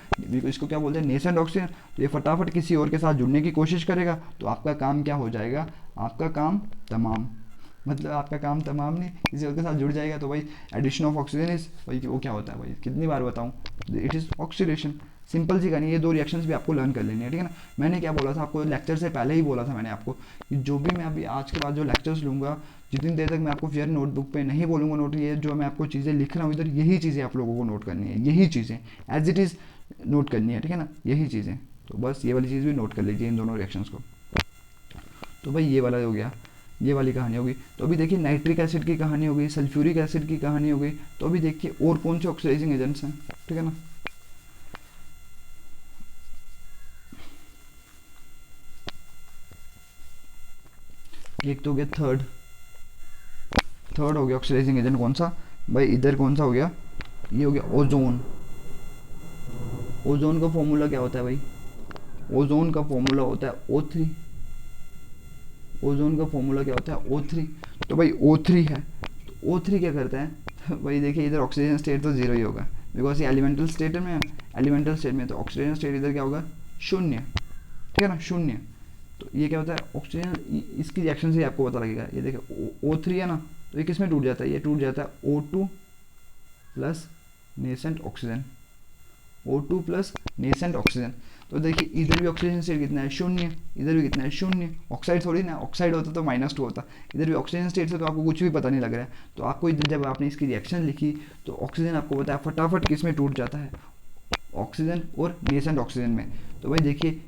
इसको क्या बोलते हैं नेसेंट ऑक्सीजन। तो ये फटाफट किसी और के साथ जुड़ने की कोशिश करेगा, तो आपका काम क्या हो जाएगा, आपका काम तमाम, मतलब आपका काम तमाम नहीं, किसी और के साथ जुड़ जाएगा। तो भाई एडिशन ऑफ ऑक्सीजन इज भाई वो क्या होता है भाई, कितनी बार बताऊँ, इट इज़ ऑक्सीडेशन। सिंपल सी कहानी, ये दो रिएक्शंस भी आपको लर्न कर लेनी है, ठीक है ना। मैंने क्या बोला था आपको लेक्चर से पहले ही बोला था मैंने आपको कि जो भी मैं अभी आज के बाद जो लेक्चर्स लूँगा, जितनी देर तक मैं आपको फिर नोटबुक पे नहीं बोलूँगा नोट, ये जो मैं आपको चीज़ें लिख रहा हूँ इधर, यही चीज़ें आप लोगों को नोट करनी है, यही चीज़ें एज इट इज़ नोट करनी है, ठीक है ना, यही चीज़ें। तो बस ये वाली चीज़ भी नोट कर लीजिए इन दोनों रिएक्शंस को। तो भाई ये वाला हो गया, ये वाली कहानी होगी। तो अभी देखिए नाइट्रिक एसिड की कहानी हो गई, सल्फ्यूरिक एसिड की कहानी हो गई। तो अभी देखिए और कौन से ऑक्सीडाइजिंग एजेंट्स हैं, ठीक है ना। एक तो हो गया थर्ड हो गया ऑक्सीडाइजिंग एजेंट कौन सा भाई, इधर कौन सा हो गया, ये हो गया ओजोन। ओजोन का फॉर्मूला क्या होता है भाई, ओजोन का फॉर्मूला होता है O3। ओजोन का फॉर्मूला क्या होता है O3। तो भाई O3 है, तो O3 क्या करता है, तो भाई देखिए इधर ऑक्सीजन स्टेट तो जीरो ही होगा, बिकॉज ये एलिमेंटल स्टेट में है, एलिमेंटल स्टेट में तो ऑक्सीजन स्टेट इधर क्या होगा, शून्य, ठीक है ना, शून्य। तो ये क्या होता है ऑक्सीजन, इसकी रिएक्शन से ही आपको पता लगेगा। ये देखिए O3 है ना, तो ये किस में टूट जाता है, ये टूट जाता है O2 plus nascent oxygen, O2 plus nascent oxygen. तो देखिए इधर भी ऑक्सीजन स्टेट कितना है, शून्य, इधर भी कितना है, शून्य। ऑक्साइड थोड़ी ना, ऑक्साइड होता तो -2 होता, इधर भी ऑक्सीजन स्टेट से तो आपको कुछ भी पता नहीं लग रहा है। तो आपको इधर जब आपने इसकी रिएक्शन लिखी, तो ऑक्सीजन आपको बताया फटाफट किस में टूट जाता है, ऑक्सीजन और नेसेंट ऑक्सीजन में। तो भाई देखिए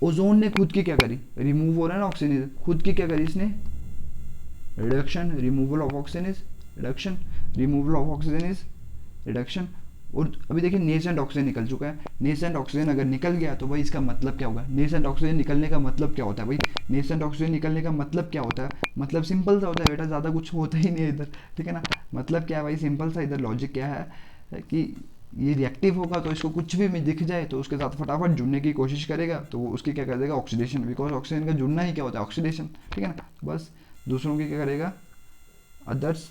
ओजोन ने खुद की क्या करी, रिमूव हो रहा है ना ऑक्सीजन, खुद की क्या करी इसने, reduction, removal of oxygen is reduction, removal of oxygen is reduction. और अभी देखिए नेसेंट ऑक्सीजन निकल चुका है, नेसेंट ऑक्सीजन अगर निकल गया तो भाई इसका मतलब क्या होगा, नेसेंट ऑक्सीजन निकलने का मतलब क्या होता है भाई, नेसेंट ऑक्सीजन निकलने का मतलब क्या होता है, मतलब सिंपल सा होता है बेटा, ज़्यादा कुछ होता ही नहीं है इधर, ठीक है ना। मतलब क्या है भाई, सिंपल सा इधर लॉजिक क्या है कि ये रिएक्टिव होगा, तो इसको कुछ भी में दिख जाए तो उसके साथ फटाफट जुड़ने की कोशिश करेगा, तो वो उसकी क्या कर देगा, ऑक्सीडेशन, बिकॉज ऑक्सीजन का जुड़ना ही क्या होता है, ऑक्सीडेशन, ठीक है ना। बस दूसरों की क्या करेगा, अदर्स,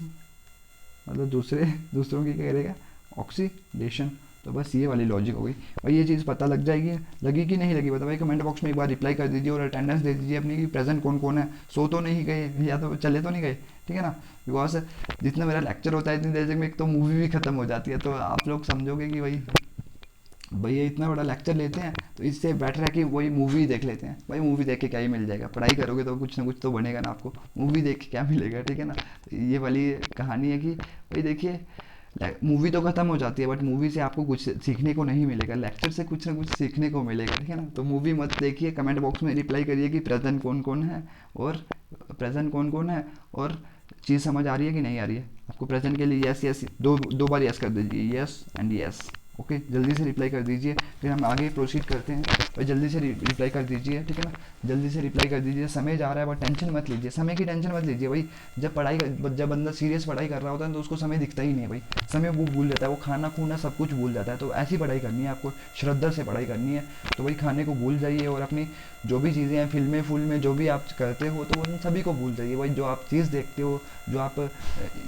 मतलब दूसरों की क्या करेगा, ऑक्सीडेशन। तो बस ये वाली लॉजिक हो गई भाई, ये चीज़ पता लग जाएगी, लगी कि नहीं लगी बता भाई, कमेंट बॉक्स में एक बार रिप्लाई कर दीजिए और अटेंडेंस दे दीजिए अपनी कि प्रेजेंट कौन कौन है, सो तो नहीं गए या तो चले तो नहीं गए, ठीक है ना। बिकॉज जितना मेरा लेक्चर होता है इतनी देर तक में एक तो मूवी भी खत्म हो जाती है, तो आप लोग समझोगे कि भाई भैया इतना बड़ा लेक्चर लेते हैं, तो इससे बेटर है कि वही मूवी देख लेते हैं। भाई मूवी देख के क्या ही मिल जाएगा, पढ़ाई करोगे तो कुछ ना कुछ तो बनेगा ना आपको, मूवी देख के क्या मिलेगा, ठीक है ना। तो ये वाली कहानी है कि भाई देखिए मूवी तो खत्म हो जाती है, बट मूवी से आपको कुछ सीखने को नहीं मिलेगा, लेक्चर से कुछ ना कुछ सीखने को मिलेगा, ठीक है ना। तो मूवी मत देखिए, कमेंट बॉक्स में रिप्लाई करिए कि प्रेजेंट कौन कौन है, और प्रेजेंट कौन कौन है, और चीज़ समझ आ रही है कि नहीं आ रही है आपको। प्रेजेंट के लिए यस यस दो बार यस कर दीजिए, यस एंड यस, ओके। जल्दी से रिप्लाई कर दीजिए, फिर हम आगे प्रोसीड करते हैं। और जल्दी से रिप्लाई कर दीजिए, ठीक है ना, जल्दी से रिप्लाई कर दीजिए। समय जा रहा है बट टेंशन मत लीजिए, समय की टेंशन मत लीजिए भाई। जब बंदा सीरियस पढ़ाई कर रहा होता है तो उसको समय दिखता ही नहीं है भाई, समय वो भूल जाता है, वो खाना खूना सब कुछ भूल जाता है। तो ऐसी पढ़ाई करनी है आपको, श्रद्धा से पढ़ाई करनी है। तो भाई खाने को भूल जाइए, और अपनी जो भी चीज़ें हैं, फिल्में फुल्में जो भी आप करते हो, तो उन सभी को भूल जाइए भाई। जो आप चीज़ देखते हो, जो आप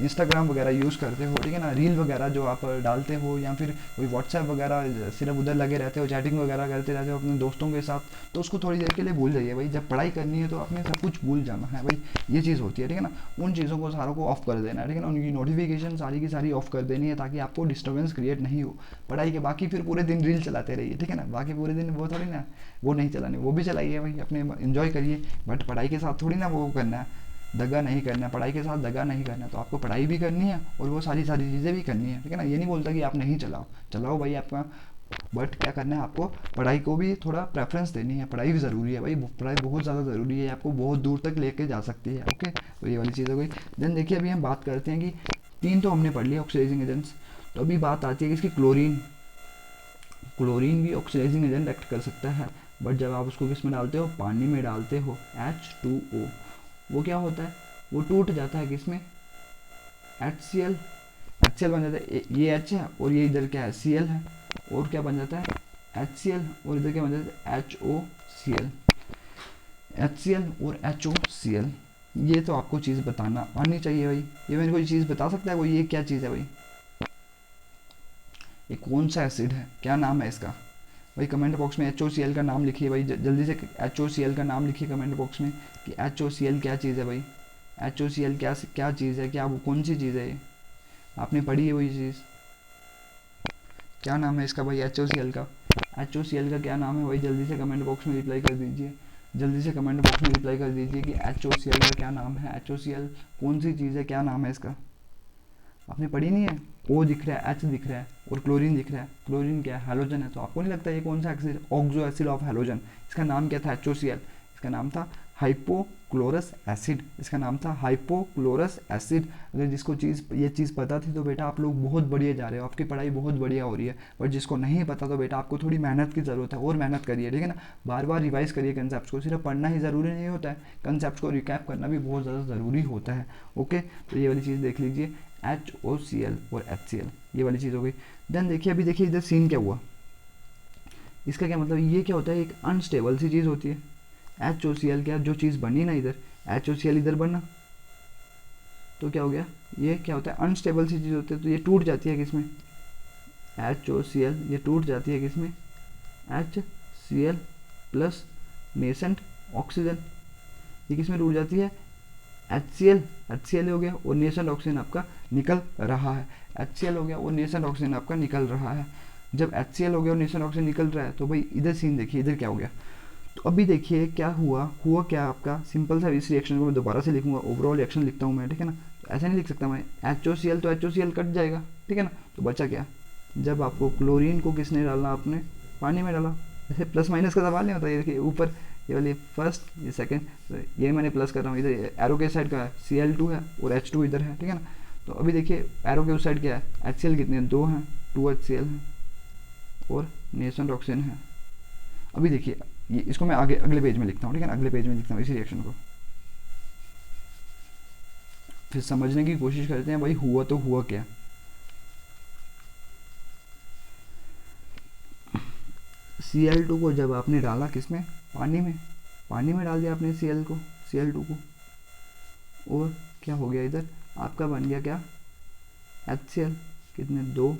इंस्टाग्राम वगैरह यूज़ करते हो, ठीक है ना, रील वगैरह जो आप डालते हो, या फिर कोई व्हाट्सएप वगैरह सिर्फ उधर लगे रहते हो, चैटिंग वगैरह करते रहते हो अपने दोस्तों के साथ, तो उसको थोड़ी देर के लिए भूल जाइए भाई। जब पढ़ाई करनी है तो आपने सब कुछ भूल जाना है भाई, ये चीज़ होती है, ठीक है ना। उन चीज़ों को सारों को ऑफ कर देना है, ठीक है ना, उनकी नोटिफिकेशन सारी की सारी ऑफ कर देनी है, ताकि आपको डिस्टर्बेंस क्रिएट नहीं हो पढ़ाई के। बाकी फिर पूरे दिन रील चलाते रहिए, ठीक है ना, बाकी पूरे दिन वो थोड़ी ना, वो नहीं चलाने, वो भी चलाइए भाई, अपने इन्जॉय करिए, बट पढ़ाई के साथ थोड़ी ना वो करना है, दगा नहीं करना है, पढ़ाई के साथ दगा नहीं करना है। तो आपको पढ़ाई भी करनी है और वो सारी चीज़ें भी करनी है, ठीक है ना। ये नहीं बोलता कि आप नहीं चलाओ भाई आपका, बट क्या करना है आपको, पढ़ाई को भी थोड़ा प्रेफरेंस देनी है। पढ़ाई भी ज़रूरी है भाई, पढ़ाई बहुत ज़्यादा ज़रूरी है, आपको बहुत दूर तक लेके जा सकती है, ओके। तो ये वाली चीज़ हो गई। देन देखिए अभी हम बात करते हैं कि 3 तो हमने पढ़ लिया ऑक्सीडाइजिंग एजेंट्स। तो अभी बात आती है कि इसकी क्लोरीन भी ऑक्सीडाइजिंग एजेंट एक्ट कर सकता है, बट जब आप उसको किस में डालते हो, पानी में डालते हो, H2O, वो क्या होता है, वो टूट जाता है किस में, HCl बन जाता है। ये H है और ये इधर क्या है, Cl है, और क्या बन जाता है HCl, और इधर क्या बन जाता है HOCl। HCl और HOCl, ये तो आपको चीज़ बताना आनी चाहिए भाई। ये मेरे को ये चीज़ बता सकता है कोई, ये क्या चीज़ है भाई, ये कौन सा एसिड है, क्या नाम है इसका भाई? कमेंट बॉक्स में HOCl का नाम लिखिए भाई, जल्दी से HOCl का नाम लिखिए कमेंट बॉक्स में कि HOCl क्या चीज़ है भाई। HOCl क्या चीज़ है, क्या वो कौन सी चीज़ है, ये आपने पढ़ी है वही चीज़? क्या नाम है इसका भाई HOCl का? HOCl का क्या नाम है भाई? जल्दी से कमेंट बॉक्स में रिप्लाई कर दीजिए, जल्दी से कमेंट बॉक्स में रिप्लाई कर दीजिए कि HOCl का क्या नाम है। HOCl कौन सी चीज़ है, क्या नाम है इसका? आपने पढ़ी नहीं है? O दिख रहा है, H दिख रहा है और क्लोरीन दिख रहा है। क्लोरीन क्या है? हैलोजन है। तो आपको नहीं लगता ये कौन सा acid? Oxo acid of halogen. इसका नाम क्या था? HOCl। इसका नाम था हाइपोक्लोरस एसिड। इसका नाम था हाइपोक्लोरस एसिड। अगर जिसको ये चीज़ पता थी तो बेटा आप लोग बहुत बढ़िया जा रहे हो, आपकी पढ़ाई बहुत बढ़िया हो रही है। बट जिसको नहीं पता तो बेटा आपको थोड़ी मेहनत की ज़रूरत है, और मेहनत करिए, ठीक है ना। बार बार रिवाइज करिए कंसेप्ट को, सिर्फ पढ़ना ही ज़रूरी नहीं होता है, कंसेप्ट को रिकैप करना भी बहुत ज़्यादा ज़रूरी होता है। ओके, तो ये वाली चीज़ देख लीजिए, HOCl और HCl, ये वाली चीज़ हो गई। देन देखिए, अभी देखिए इधर सीन क्या हुआ, इसका क्या मतलब, ये क्या होता है, एक अनस्टेबल सी चीज़ होती है। HOCl क्या, जो चीज़ बनी ना इधर, HOCl इधर बना तो क्या हो गया, ये क्या होता है, अनस्टेबल सी चीज़ होती है। तो ये टूट जाती है किसमें, HOCl, ये टूट जाती है किसमें, HCl प्लस नेसेंट ऑक्सीजन। ये किसमें टूट जाती है, HCl हो गया और नेसेंट ऑक्सीजन आपका निकल रहा है। HCl हो गया और नेसेंट ऑक्सीजन आपका निकल रहा है। जब HCl हो गया और नेसेंट ऑक्सीजन निकल रहा है तो भाई इधर सीन देखिए, इधर क्या हो गया। तो अभी देखिए क्या हुआ क्या आपका, सिंपल सा इस रिएक्शन को मैं दोबारा से लिखूंगा, ओवरऑल रिएक्शन लिखता हूँ मैं, ठीक है ना। तो ऐसे नहीं लिख सकता मैं, HOCl तो HOCl कट जाएगा, ठीक है ना। तो बचा क्या, जब आपको क्लोरीन को किसने डालना, आपने पानी में डाला। ऐसे प्लस माइनस का सवाल नहीं होता, ये देखिए ऊपर ये वाली फर्स्ट, ये सेकंड, तो ये मैंने प्लस कर रहा हूँ, इधर एरो के साइड का है Cl2 है और H2 इधर है, ठीक है ना। तो अभी देखिए एरो के उस साइड क्या है, HCl कितने हैं, 2 हैं, 2 HCl हैं और नेसेंट ऑक्सीजन है। अभी देखिए ये, इसको मैं आगे अगले पेज में लिखता हूँ, ठीक है ना, अगले पेज में लिखता हूँ इसी रिएक्शन को, फिर समझने की कोशिश करते हैं भाई हुआ तो हुआ क्या। Cl2 को जब आपने डाला किसमें, पानी में डाल दिया आपने Cl2 को, और क्या हो गया, इधर आपका बन गया क्या, HCl कितने, 2,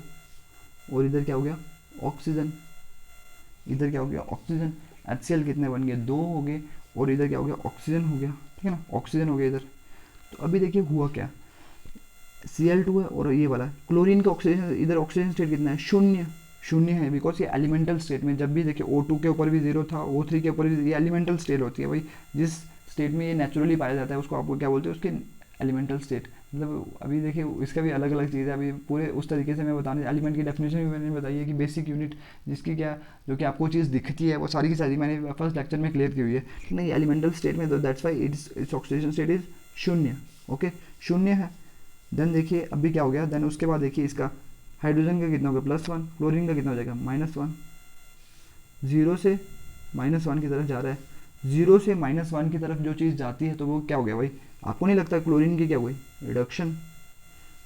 और इधर क्या हो गया, ऑक्सीजन, इधर क्या हो गया, ऑक्सीजन। HCl कितने बन गए, 2 हो गए, और इधर क्या हो गया, ऑक्सीजन हो गया, ठीक है ना, ऑक्सीजन हो गया इधर। तो अभी देखिए हुआ क्या, Cl2 है और ये वाला क्लोरीन का ऑक्सीजन, इधर ऑक्सीजन स्टेट कितना है, शून्य है, बिकॉज ये एलिमेंटल स्टेट में, जब भी देखिए O2 के ऊपर भी 0 था, O3 के ऊपर भी, ये एलिमेंटल स्टेट होती है भाई, जिस स्टेट में ये नेचुरली पाया जाता है उसको आपको क्या बोलते हैं, उसके एलिमेंटल स्टेट। मतलब अभी देखिए इसका भी अलग अलग चीज़ है, अभी पूरे उस तरीके से मैं बताने, एलिमेंट की डेफिनेशन भी मैंने बताई है कि बेसिक यूनिट जिसकी क्या, जो कि आपको चीज़ दिखती है वो सारी की सारी मैंने फर्स्ट लेक्चर में क्लियर की हुई है, नहीं एलिमेंटल स्टेट में, तो that's why its oxidation state is शून्य। ओके, शून्य है। देन देखिए अभी क्या हो गया, देन उसके बाद देखिए इसका हाइड्रोजन का कितना हो गया, +1, क्लोरीन का कितना हो जाएगा, -1, 0 से -1 की तरफ जा रहा है। 0 से -1 की तरफ जो चीज़ जाती है तो वो क्या हो गया भाई, आपको नहीं लगता क्लोरीन की क्या हुई, रिडक्शन,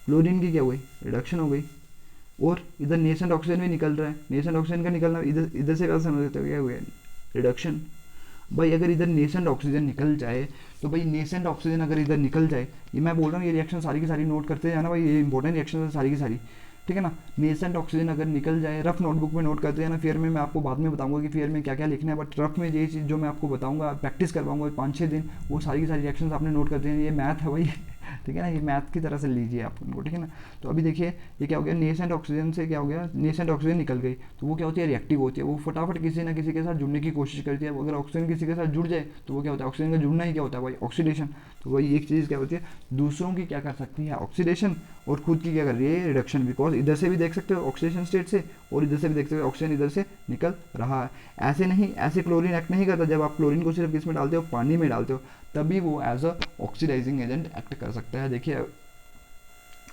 क्लोरीन की क्या हुई, रिडक्शन हो गई। और इधर नेसेंट ऑक्सीजन भी निकल रहा है, नेसेंट ऑक्सीजन का निकलना, इधर से क्या समझ सकते हो, क्या हुआ, रिडक्शन। भाई अगर इधर नेसेंट ऑक्सीजन निकल जाए तो भाई नेसेंट ऑक्सीजन अगर इधर निकल जाए, ये मैं बोल रहा हूँ, ये रिएक्शन सारी की सारी नोट करते जाना भाई, ये इंपॉर्टेंट रिएक्शन है सारी की सारी, ठीक है ना। नेसेंट ऑक्सीजन अगर निकल जाए, रफ नोटबुक में नोट करते जाना, फेयर में मैं आपको बाद में बताऊंगा कि फेयर में क्या क्या लिखना है, बट रफ में ये चीज़ जो मैं आपको बताऊंगा, प्रैक्टिस करवाऊंगा 5-6 दिन, वो सारी की सारी रिएक्शंस आपने नोट करते हैं, ये मैथ है भाई ठीक है ना, ये मैथ की तरह से लीजिए आप उनको, ठीक है ना। तो अभी देखिए ये क्या हो गया, नेसेंट ऑक्सीजन से क्या हो गया, नेसेंट ऑक्सीजन निकल गई, तो वो क्या होती है, रिएक्टिव होती है, वो फटाफट किसी ना किसी के साथ जुड़ने की कोशिश करती है। अगर ऑक्सीजन किसी के साथ जुड़ जाए तो वो क्या होता है, ऑक्सीजन का जुड़ना ही क्या होता है भाई, ऑक्सीडेशन। तो वही एक चीज़ क्या होती है, दूसरों की क्या कर सकती है, ऑक्सीडेशन, और खुद की क्या कर रही है, रिडक्शन। बिकॉज इधर से भी देख सकते हो ऑक्सीडेशन स्टेट से, और इधर से भी देख सकते हो ऑक्सीजन इधर से निकल रहा है। ऐसे नहीं, ऐसे क्लोरीन एक्ट नहीं करता, जब आप क्लोरीन को सिर्फ किस में डालते हो, पानी में डालते हो, तभी वो as a oxidising agent act कर सकता है। देखिए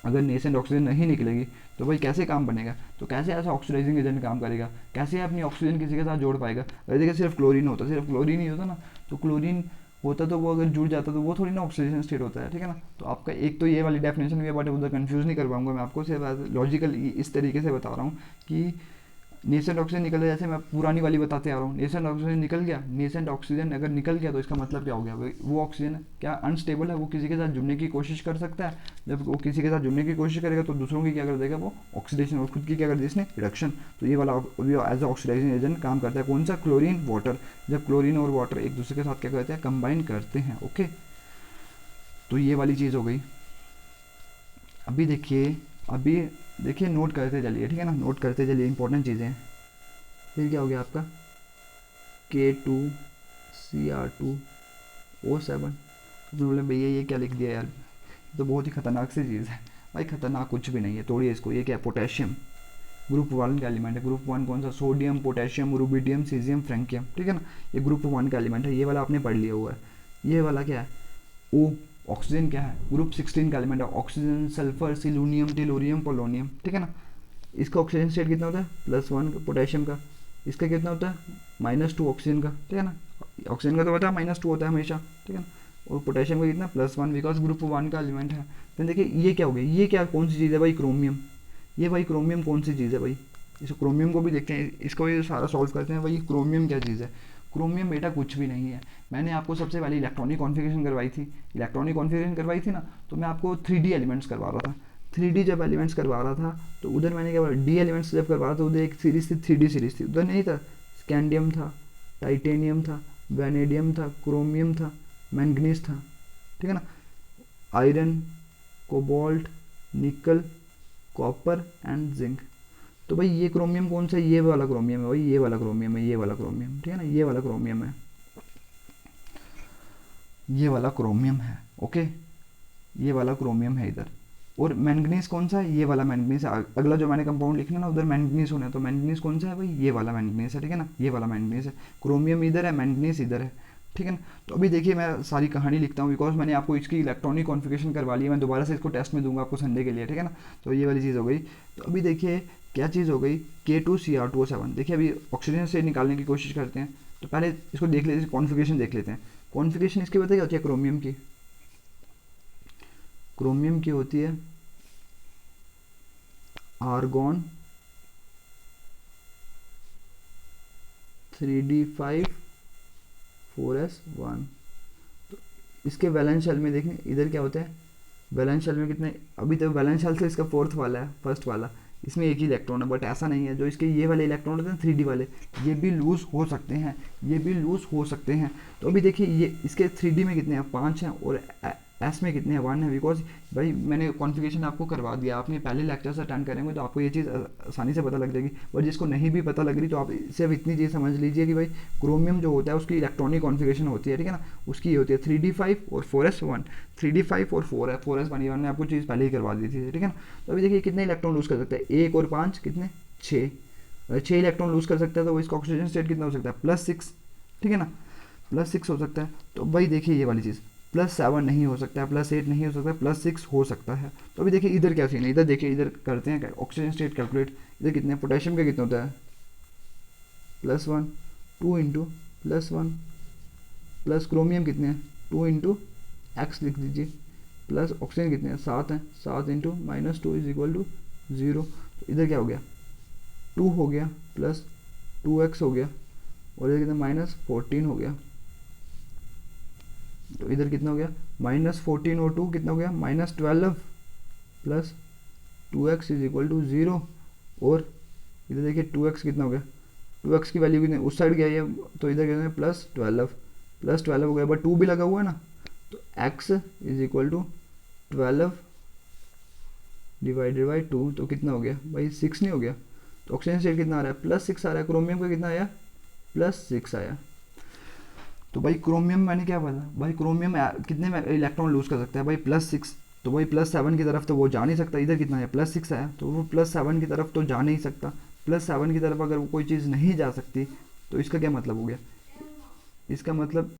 अगर नेसेंट ऑक्सीजन नहीं निकलेगी तो भाई कैसे काम बनेगा, तो कैसे ऐसा ऑक्सीडाइजिंग एजेंट काम करेगा, कैसे अपनी ऑक्सीजन किसी के साथ जोड़ पाएगा। अगर देखिए सिर्फ क्लोरीन होता, सिर्फ क्लोरीन ही होता ना, तो क्लोरीन होता तो वो अगर जुड़ जाता तो वो थोड़ी ना ऑक्सीडेशन स्टेट होता है, ठीक है ना। तो आपका एक तो ये वाली डेफिनेशन भी है, बट उधर कंफ्यूज नहीं कर पाऊंगा मैं आपको, सिर्फ लॉजिकल इस तरीके से बता रहा हूँ कि नेसेंट ऑक्सीजन निकल गया, जैसे मैं पुरानी वाली बताते आ रहा हूँ, नेसेंट ऑक्सीजन निकल गया, नेसेंट ऑक्सीजन अगर निकल गया तो इसका मतलब क्या हो गया, वो ऑक्सीजन क्या अनस्टेबल है, वो किसी के साथ जुड़ने की कोशिश कर सकता है, जब वो किसी के साथ जुड़ने की कोशिश करेगा तो दूसरों की क्या कर देगा, वो ऑक्सीडेशन, और खुद की क्या कर दी इसने, रिडक्शन। तो ये वाला एज अ ऑक्सीडाइजिंग एजेंट काम करता है, कौन सा, क्लोरीन वाटर, जब क्लोरीन और वाटर एक दूसरे के साथ क्या करते हैं, कंबाइन करते हैं। ओके, तो ये वाली चीज़ हो गई। अभी देखिए नोट करते चलिए, ठीक है ना, नोट करते चलिए, इंपॉर्टेंट चीज़ें हैं। फिर क्या हो गया आपका K2Cr2O7। तो बोले भैया ये क्या लिख दिया यार, तो बहुत ही खतरनाक सी चीज़ है। भाई खतरनाक कुछ भी नहीं है, तोड़िए इसको। ये क्या है, पोटेशियम, ग्रुप 1 का एलिमेंट है। ग्रुप 1 कौन सा, सोडियम, पोटेशियम, रुबिडियम, सीजियम, फ्रेंकियम, ठीक है ना, ये ग्रुप 1 का एलिमेंट है, ये वाला आपने पढ़ लिया हुआ है। ये वाला क्या है, ओ, ऑक्सीजन क्या है, ग्रुप 16 का एलिमेंट है, ऑक्सीजन, सल्फर, सिलूनियम, टेलोरियम, पोलोनियम, ठीक है ना। इसका ऑक्सीजन स्टेट कितना होता है, +1 पोटेशियम का, इसका कितना होता है, -2 ऑक्सीजन का, ठीक है ना। ऑक्सीजन का तो पता है -2 होता है हमेशा, ठीक है ना, और पोटेशियम का कितना, +1, बिकॉज ग्रुप 1 का एलिमेंट है। फिर देखिए ये क्या हो गया, ये क्या कौन सी चीज़ है भाई, क्रोमियम। ये भाई क्रोमियम कौन सी चीज़ है भाई, इस क्रोमियम को भी देखते हैं, इसको भी सारा सॉल्व करते हैं। भाई क्रोमियम क्या चीज़ है, क्रोमियम बेटा कुछ भी नहीं है। मैंने आपको सबसे पहले इलेक्ट्रॉनिक कॉन्फ़िगरेशन करवाई थी ना, तो मैं आपको 3D एलिमेंट्स करवा रहा था। 3D जब एलिमेंट्स करवा रहा था तो उधर मैंने क्या बोला, डी एलिमेंट्स जब करवा रहा था उधर एक सीरीज थी, 3D सीरीज थी। उधर नहीं था, स्कैंडियम था, टाइटेनियम था, वेनेडियम था, क्रोमियम था, मैंगनीज था, ठीक है ना, आयरन, कोबाल्ट, निकल, कॉपर एंड जिंक। तो भाई ये क्रोमियम कौन सा है, ये वाला क्रोमियम है भाई, ये वाला क्रोमियम है, ये वाला क्रोमियम, ठीक है ना, ये वाला क्रोमियम है, ये वाला क्रोमियम है। ओके, ये वाला क्रोमियम है इधर। और मैंगनीज कौन सा है, ये वाला मैंगनीज है। अगला जो मैंने कंपाउंड लिखना ना उधर मैंगनीज होना है, तो मैंगनीज कौन सा है भाई, ये वाला मैंगनीज है, ठीक है ना, ये वाला मैंगनीज है। क्रोमियम इधर है, मैंगनीज इधर है, ठीक है ना। तो अभी देखिए मैं सारी कहानी लिखता हूँ बिकॉज मैंने आपको इसकी इलेक्ट्रॉनिक कॉन्फ़िगरेशन करवा ली है, मैं दोबारा से इसको टेस्ट में दूंगा आपको संडे के लिए, ठीक है ना। तो ये वाली चीज़ हो गई। तो अभी देखिए क्या चीज़ हो गई, K2Cr2O7। देखिए अभी ऑक्सीजन से निकालने की कोशिश करते हैं, तो पहले इसको देख लेते हैं, कॉन्फ़िगरेशन देख लेते हैं। कॉन्फ़िगरेशन इसकी बताइए क्या होती है, क्रोमियम की, क्रोमियम की होती है आर्गॉन 3d5 4s1। तो इसके वैलेंस शेल में देखें इधर क्या होता है, वैलेंस शेल में कितने, अभी तो वैलेंस शेल से इसका फोर्थ वाला है, फर्स्ट वाला, इसमें एक ही इलेक्ट्रॉन है, बट ऐसा नहीं है। जो इसके ये वाले इलेक्ट्रॉन होते हैं 3D वाले, ये भी लूज़ हो सकते हैं, ये भी लूज़ हो सकते हैं। तो अभी देखिए ये इसके 3D में कितने हैं, 5 हैं, और एस में कितने हैं, 1 है। बिकॉज भाई मैंने कॉन्फ़िगरेशन आपको करवा दिया, आपने पहले लेक्चर से अटेंड करेंगे तो आपको ये चीज़ आसानी से पता लग जाएगी। और जिसको नहीं भी पता लग रही तो आप सिर्फ इतनी चीज़ समझ लीजिए कि भाई क्रोमियम जो होता है उसकी इलेक्ट्रॉनिक कॉन्फ़िगरेशन होती है, ठीक है ना, उसकी ये होती है 3d5 और 4s1। 3d5 और 4s1 मैंने आपको चीज़ पहले ही करवा दी थी, ठीक है ना। तो अभी देखिए कितने इलेक्ट्रॉन लूज़ कर सकते हैं, 1 और 5 कितने, 6। 6 इलेक्ट्रॉन लूज़ कर सकता है तो इसका ऑक्सीजन स्टेट कितना हो सकता है, +6, ठीक है ना, +6 हो सकता है। तो भाई देखिए ये वाली चीज़, +7 नहीं हो सकता है, +8 नहीं हो सकता, +6 हो सकता है। तो अभी देखिए इधर क्या सीन है, इधर देखिए, इधर करते हैं ऑक्सीजन स्टेट कैलकुलेट। इधर कितने, पोटेशियम का कितना होता है, +1, 2 इंटू +1, प्लस क्रोमियम कितने हैं, 2 इंटू एक्स लिख दीजिए, प्लस ऑक्सीजन कितने हैं, 7 हैं, 7 इंटू -2 = 0। तो इधर क्या हो गया, 2 हो गया, प्लस 2x हो गया, और इधर कितना, -14 हो गया। तो इधर कितना हो गया, -14 और 2 कितना हो गया, -12, प्लस 2x = 0। और इधर देखिए 2x कितना हो गया, 2x की वैल्यू कितनी, उस साइड गया ये, तो इधर कितना है, +12 हो गया, बट 2 भी लगा हुआ है ना। तो x = 12 डिवाइडेड बाई 2, तो कितना हो गया भाई, 6 नहीं हो गया। तो ऑक्सीजन स्टेट कितना आ रहा है, +6 आ रहा है। क्रोमियम का कितना आया, +6 आया। तो भाई क्रोमियम मैंने क्या बोला, भाई क्रोमियम कितने इलेक्ट्रॉन लूज कर सकता है भाई, +6। तो भाई +7 की तरफ तो वो जा नहीं सकता, इधर कितना है, +6 आया, तो वो +7 की तरफ तो जा नहीं सकता। +7 की तरफ अगर वो कोई चीज़ नहीं जा सकती तो इसका क्या मतलब हो गया, इसका मतलब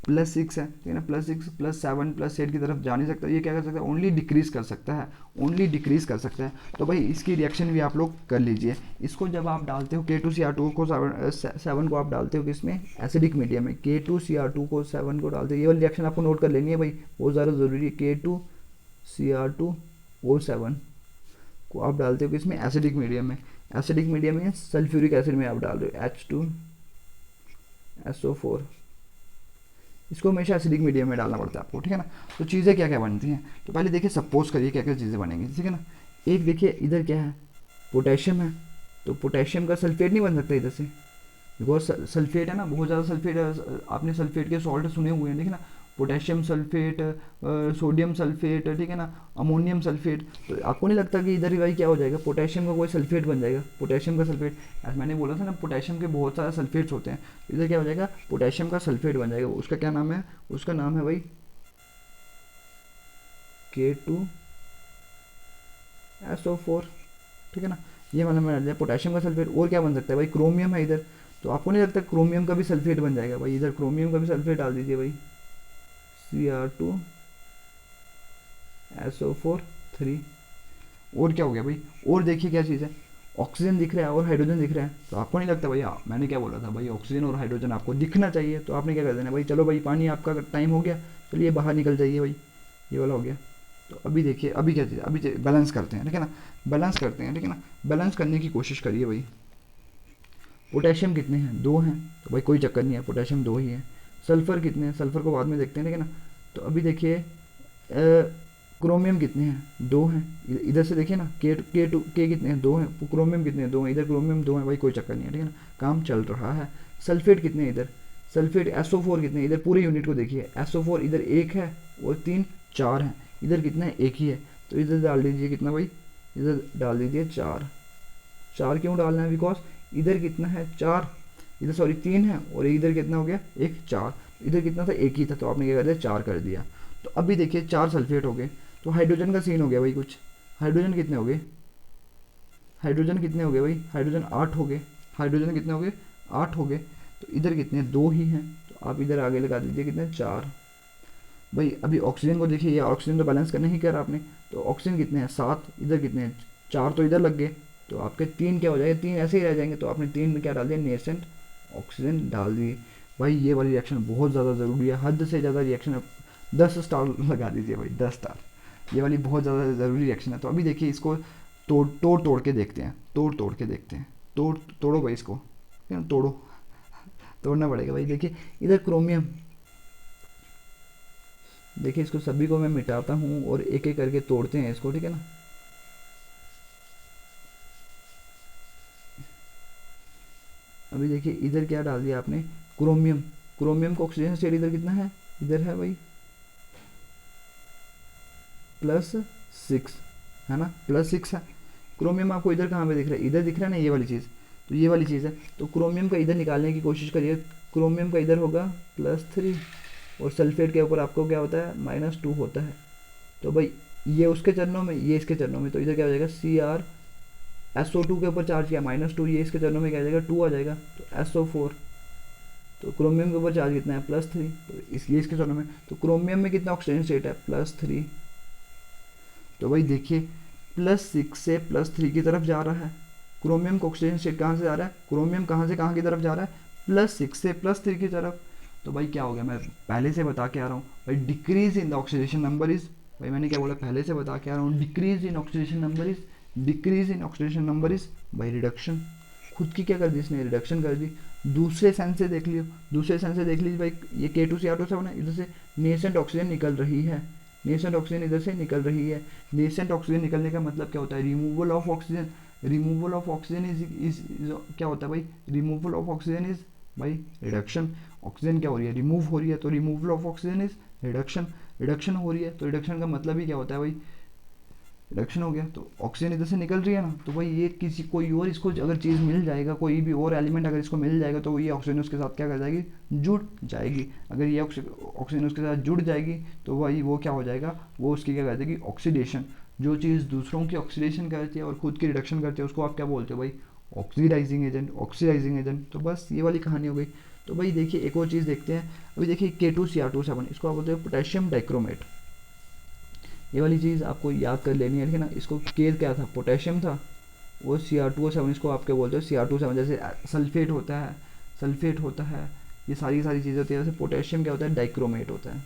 +6 है, ठीक है ना, +6 +7 +8 की तरफ जा नहीं सकता। ये क्या कर सकता है, ओनली डिक्रीज़ कर सकता है, ओनली डिक्रीज़ कर सकता है। तो भाई इसकी रिएक्शन भी आप लोग कर लीजिए। इसको जब आप डालते हो K2Cr2 को 7 को आप डालते हो किसमें, एसिडिक मीडियम में, K2Cr2 को 7 को डालते हो, ये वाली रिएक्शन आपको नोट कर लेनी है भाई, बहुत ज़्यादा ज़रूरी है। K2Cr2O7 को आप डालते हो किसमें, एसिडिक मीडियम में। Acidic medium means sulphuric acid में आप डाल रहे हो H2SO4, इसको हमेशा एसिडिक मीडियम में डालना पड़ता है आपको, ठीक है ना। तो चीज़ें क्या क्या बनती हैं, तो पहले देखिए सपोज करिए क्या क्या चीज़ें बनेंगी, ठीक है ना। एक देखिए इधर क्या है, पोटेशियम है, तो पोटेशियम का सल्फेट नहीं बन सकता इधर से, बिकॉज सल्फेट है ना, बहुत ज़्यादा सल्फेट है, आपने सल्फेट के सॉल्ट सुने हुए हैं, ठीक है ना। पोटेशियम सल्फेट, सोडियम सल्फेट, ठीक है ना, अमोनियम सल्फेट। तो आपको नहीं लगता कि इधर ही भाई क्या हो जाएगा, पोटेशियम का कोई सल्फेट बन जाएगा, पोटेशियम का सल्फेट, ऐसा मैंने बोला था ना पोटेशियम के बहुत सारे सल्फेट्स होते हैं, तो इधर क्या हो जाएगा, पोटेशियम का सल्फेट बन जाएगा। उसका क्या नाम है, उसका नाम है भाई K2SO4, ठीक है ना। ये मतलब मैंने लिया पोटेशियम का सल्फेट। और क्या बन सकता है भाई, क्रोमियम है इधर, तो आपको नहीं लगता क्रोमियम का भी सल्फेट बन जाएगा भाई, इधर क्रोमियम का भी सल्फेट डाल दीजिए भाई, Cr2SO4 3। और क्या हो गया भाई, और देखिए क्या चीज़ है, ऑक्सीजन दिख रहा है और हाइड्रोजन दिख रहा है, तो आपको नहीं लगता भाई, मैंने क्या बोला था भाई, ऑक्सीजन और हाइड्रोजन आपको दिखना चाहिए, तो आपने क्या कर देना भाई, चलो भाई पानी आपका टाइम हो गया, चलिए बाहर निकल जाइए भाई, ये वाला हो गया। तो अभी देखिए अभी क्या चीज़, अभी बैलेंस करते हैं, ठीक है ना, बैलेंस करते हैं, ठीक है ना। बैलेंस करने की कोशिश करिए भाई। पोटेशियम कितने हैं, 2 हैं, तो भाई कोई चक्कर नहीं है, पोटेशियम 2 ही है। सल्फ़र कितने हैं, सल्फ़र को बाद में देखते हैं, ठीक है ना। तो अभी देखिए क्रोमियम कितने हैं, 2 हैं, इधर से देखिए ना, के कितने हैं, 2 हैं, क्रोमियम कितने हैं, 2 हैं, इधर क्रोमियम 2 हैं, भाई कोई चक्कर नहीं है, ठीक है ना, काम चल रहा है। सल्फेट कितने हैं इधर, सल्फेट SO4 कितने हैं, इधर पूरे यूनिट को देखिए, SO4 इधर 1 है और 3 4 हैं, इधर कितना है, 1 ही है, तो इधर डाल दीजिए कितना भाई, इधर डाल दीजिए 4। 4 क्यों डालना है, बिकॉज इधर कितना है 4, इधर सॉरी 3 है, और इधर कितना हो गया 1 4, इधर कितना था 1 ही था, तो आपने क्या कर दिया 4 कर दिया। तो अभी देखिए 4 सल्फेट हो गए, तो हाइड्रोजन का सीन हो गया भाई कुछ। हाइड्रोजन कितने हो गए, हाइड्रोजन कितने हो गए भाई, हाइड्रोजन 8 हो गए, हाइड्रोजन कितने हो गए 8 हो गए। तो इधर कितने 2 ही हैं, तो आप इधर आगे लगा दीजिए कितने 4। भाई अभी ऑक्सीजन को देखिए, ये ऑक्सीजन तो बैलेंस करना ही करा आपने, तो ऑक्सीजन कितने हैं 7, इधर कितने हैं 4, तो इधर लग गए, तो आपके 3 क्या हो जाएगा, 3 ऐसे ही रह जाएंगे, तो आपने 3 में क्या डाल दिया, नेसेंट ऑक्सीजन डाल दिए। भाई ये वाली रिएक्शन बहुत ज़्यादा ज़रूरी है, हद से ज़्यादा रिएक्शन, 10 स्टार लगा दीजिए भाई, 10 स्टार, ये वाली बहुत ज़्यादा ज़रूरी रिएक्शन है। तो अभी देखिए इसको तोड़ तोड़ तोड़ के देखते हैं, तोड़ तोड़ के देखते हैं, तोड़ो भाई इसको, तोड़ो, तोड़ना पड़ेगा भाई। देखिए इधर क्रोमियम, देखिए इसको सभी को मैं मिटाता हूँ और एक एक करके तोड़ते हैं इसको, ठीक है ना। अभी देखिए इधर क्या डाल दिया आपने, क्रोमियम, क्रोमियम का ऑक्सीजन स्टेट इधर कितना है, इधर है भाई +6, है ना, +6 है। क्रोमियम आपको इधर कहाँ पे दिख रहा है, इधर दिख रहा है ना, ये वाली चीज़, तो ये वाली चीज़ है, तो क्रोमियम का इधर निकालने की कोशिश करिए। क्रोमियम का इधर होगा +3, और सल्फेट के ऊपर आपको क्या होता है -2 होता है, तो भाई ये उसके चरणों में, ये इसके चरणों में, तो इधर क्या हो जाएगा CrSO2 के ऊपर चार्ज किया -2, ये इसके चरणों में क्या आ जाएगा 2 आ जाएगा, तो SO4। तो क्रोमियम के ऊपर चार्ज कितना है +3, तो ये इसके चरणों में, तो क्रोमियम में कितना ऑक्सीजन स्टेट है +3। तो भाई देखिए +6 से +3 की तरफ जा रहा है, क्रोमियम का ऑक्सीजन स्टेट कहाँ से जा रहा है, क्रोमियम कहाँ से कहाँ की तरफ जा रहा है, +6 से +3 की तरफ। तो भाई क्या हो गया, मैं पहले से बता के आ रहा हूँ भाई, decrease in the oxidation number is, भाई मैंने क्या बोला, पहले से बता के आ रहा हूँ, decrease in oxidation number is, decrease in oxidation number is by reduction. खुद की क्या कर दी इसने, रिडक्शन कर दी। दूसरे सेंस से देख लियो, दूसरे सेंस से देख लीजिए भाई, ये K2Cr2 है, इधर से नेसेंट ऑक्सीजन निकल रही है, नेसेंट ऑक्सीजन इधर से निकल रही है। नेसेंट ऑक्सीजन निकलने का मतलब क्या होता है, removal of oxygen, removal of oxygen is क्या होता है भाई, रिमूवल ऑफ ऑक्सीजन इज भाई रिडक्शन। ऑक्सीजन क्या हो रही है, रिमूव हो रही है, तो removal of oxygen is reduction, reduction हो रही है, तो रिडक्शन का मतलब ही क्या होता है भाई, रिडक्शन हो गया। तो ऑक्सीजन इधर से निकल रही है ना, तो भाई ये किसी कोई और इसको अगर चीज़ मिल जाएगा, कोई भी और एलिमेंट अगर इसको मिल जाएगा, तो ये ऑक्सीजन उसके साथ क्या कर जाएगी, जुड़ जाएगी। अगर ये ऑक्सीजन उसके साथ जुड़ जाएगी, तो भाई वो क्या हो जाएगा, वो उसकी क्या कर देगी, ऑक्सीडेशन। जो चीज़ दूसरों की ऑक्सीडेशन करती है और खुद की रिडक्शन करती है, उसको आप क्या बोलते हो भाई, ऑक्सीडाइजिंग एजेंट, ऑक्सीडाइजिंग एजेंट। तो बस ये वाली कहानी हो गई। तो भाई देखिए एक और चीज़ देखते हैं। अभी देखिए K2Cr2 इसको आप बोलते हैं पोटेशियम डाइक्रोमेट। ये वाली चीज़ आपको याद कर लेनी है, ठीक है ना। इसको के क्या था, पोटेशियम था, वो Cr2O7 इसको आप क्या बोलते हो, Cr2O7। जैसे सल्फेट होता है, सल्फेट होता है, ये सारी सारी चीज़ें होती है। जैसे पोटेशियम क्या होता है, डाइक्रोमेट होता है,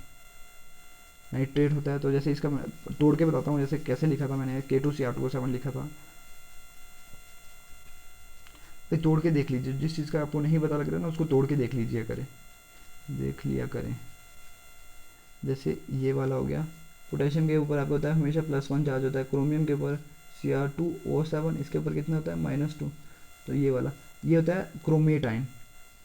नाइट्रेट होता है। तो जैसे इसका मैं तोड़ के बताता हूँ, जैसे कैसे लिखा था मैंने, K2Cr2O7 लिखा था। भाई तोड़ के देख लीजिए, जिस चीज़ का आपको नहीं पता लग रहा है ना उसको तोड़ के देख लीजिए करें, देख लिया करें। जैसे ये वाला हो गया, पोटेशियम के ऊपर आपको होता है हमेशा +1 चार्ज होता है, क्रोमियम के ऊपर Cr2O7 इसके ऊपर कितना होता है -2। तो ये वाला ये होता है क्रोमेटाइन।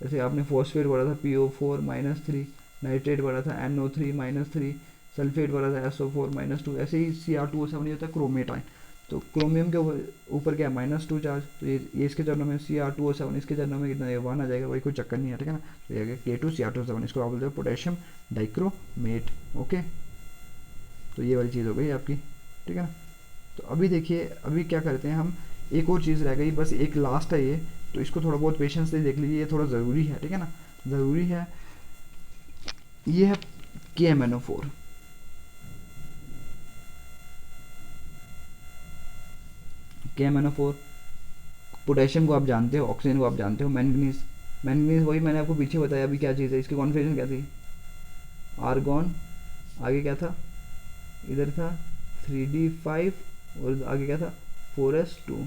जैसे आपने फॉस्फेट पढ़ा था PO4 -3, नाइट्रेट पढ़ा था NO3 -3, सल्फेट पढ़ा था SO4 -2, ऐसे ही Cr2O7 ये होता है क्रोमेटाइन। तो क्रोमियम के ऊपर क्या है -2 चार्ज, तो ये इसके चरणों में Cr2O7, इसके चरणों में कितना, ये 1 आ जाएगा, वही कोई चक्कर नहीं है, ठीक है ना। तो ये K2Cr2O7, इसको आप बोलते हैं पोटेशियम डाइक्रोमेट। ओके, तो ये वाली चीज़ हो गई आपकी, ठीक है ना। तो अभी देखिए, अभी क्या करते हैं हम, एक और चीज़ रह गई, बस एक लास्ट है ये, तो इसको थोड़ा बहुत पेशेंस से देख लीजिए, ये थोड़ा ज़रूरी है, ठीक है ना, ज़रूरी है। ये है KMnO4। KMnO4, पोटेशियम को आप जानते हो, ऑक्सीजन को आप जानते हो, मैंगनीज, मैंगनीज वही मैंने आपको पीछे बताया अभी क्या चीज़ है, इसकी कॉन्फ़िगरेशन क्या थी, आर्गॉन, आगे क्या था, इधर था 3d5 और आगे क्या था 4s2।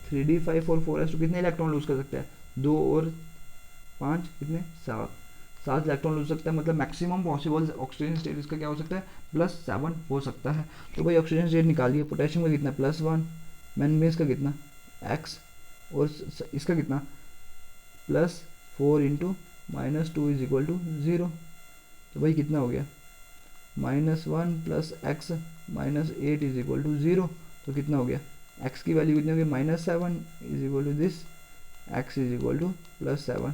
3d5 और 4s2 कितने इलेक्ट्रॉन लूज कर सकता है, 2 और 5 कितने, 7 इलेक्ट्रॉन लूज सकता है। मतलब मैक्सिमम पॉसिबल ऑक्सीजन स्टेट इसका क्या हो सकता है, +7 हो सकता है। तो भाई ऑक्सीजन स्टेट निकालिए, पोटेशियम का कितना +1, मैंगनीज का कितना x, और इसका कितना +4 इंटू -2 इज इक्वल टू 0। तो भाई कितना हो गया, -1 + x -8 इज इक्वल टू 0। तो कितना हो गया, x की वैल्यू कितनी हो गई, -7 is equal to this, x is equal to +7।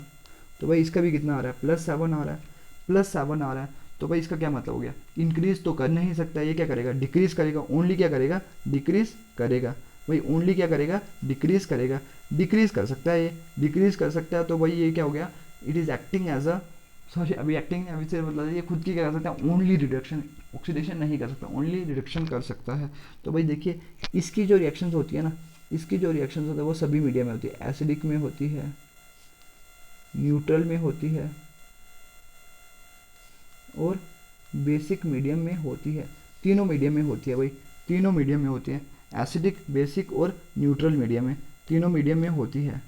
तो भाई इसका भी कितना आ रहा है, +7 आ रहा है, +7 आ रहा है। तो भाई इसका क्या मतलब हो गया, इंक्रीज तो कर नहीं सकता, ये क्या करेगा, डिक्रीज करेगा, ओनली क्या करेगा, डिक्रीज करेगा। भाई ओनली क्या करेगा, डिक्रीज करेगा, डिक्रीज कर सकता है, ये डिक्रीज कर सकता है। तो भाई ये क्या हो गया, it is acting as a, sorry अभी एक्टिंग अभी से मतलब ये खुद की क्या कर सकता है, ओनली रिडक्शन, ऑक्सीडेशन नहीं कर सकता, ओनली रिडक्शन कर सकता है। तो भाई देखिए, इसकी जो रिएक्शंस होती है ना, इसकी जो रिएक्शंस होती है वो सभी मीडियम में होती है, एसिडिक में होती है, न्यूट्रल में होती है और बेसिक मीडियम में होती है। तीनों मीडियम में होती है भाई, तीनों मीडियम में होती है, एसिडिक, बेसिक और न्यूट्रल मीडियम में, तीनों मीडियम में होती है।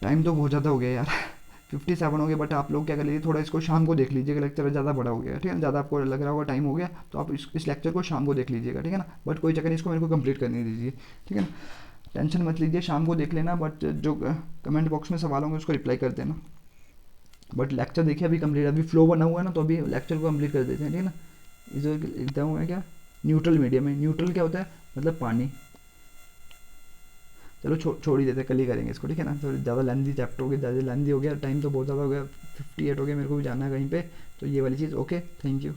टाइम तो बहुत ज़्यादा हो गया यार 57 हो गया, बट आप लोग क्या कर लीजिए, थोड़ा इसको शाम को देख लीजिएगा, लेक्चर ज़्यादा बड़ा हो गया, ठीक है, ज़्यादा आपको लग रहा होगा टाइम हो गया, तो आप इस लेक्चर को शाम को देख लीजिएगा, ठीक है ना। बट कोई चक्कर नहीं, इसको मेरे को कंप्लीट करने दीजिए, ठीक है ना, टेंशन मत लीजिए, शाम को देख लेना। बट जो कमेंट बॉक्स में सवाल होंगे उसको रिप्लाई कर देना। बट लेक्चर देखिए अभी कंप्लीट, अभी फ्लो बना हुआ है ना, तो अभी लेक्चर को कंप्लीट कर देते हैं, ठीक है ना। इस लिखता हूँ मैं क्या, न्यूट्रल मीडियम में, न्यूट्रल क्या होता है, मतलब पानी। चलो छोड़ ही देते, कल ही करेंगे इसको, ठीक है ना। थोड़ी ज़्यादा लेंदी चैप्टर हो गया, ज़्यादा लेंदी हो गया, टाइम तो बहुत ज़्यादा हो गया, 58 हो गया, मेरे को भी जाना है कहीं पे। तो ये वाली चीज़, ओके, थैंक यू।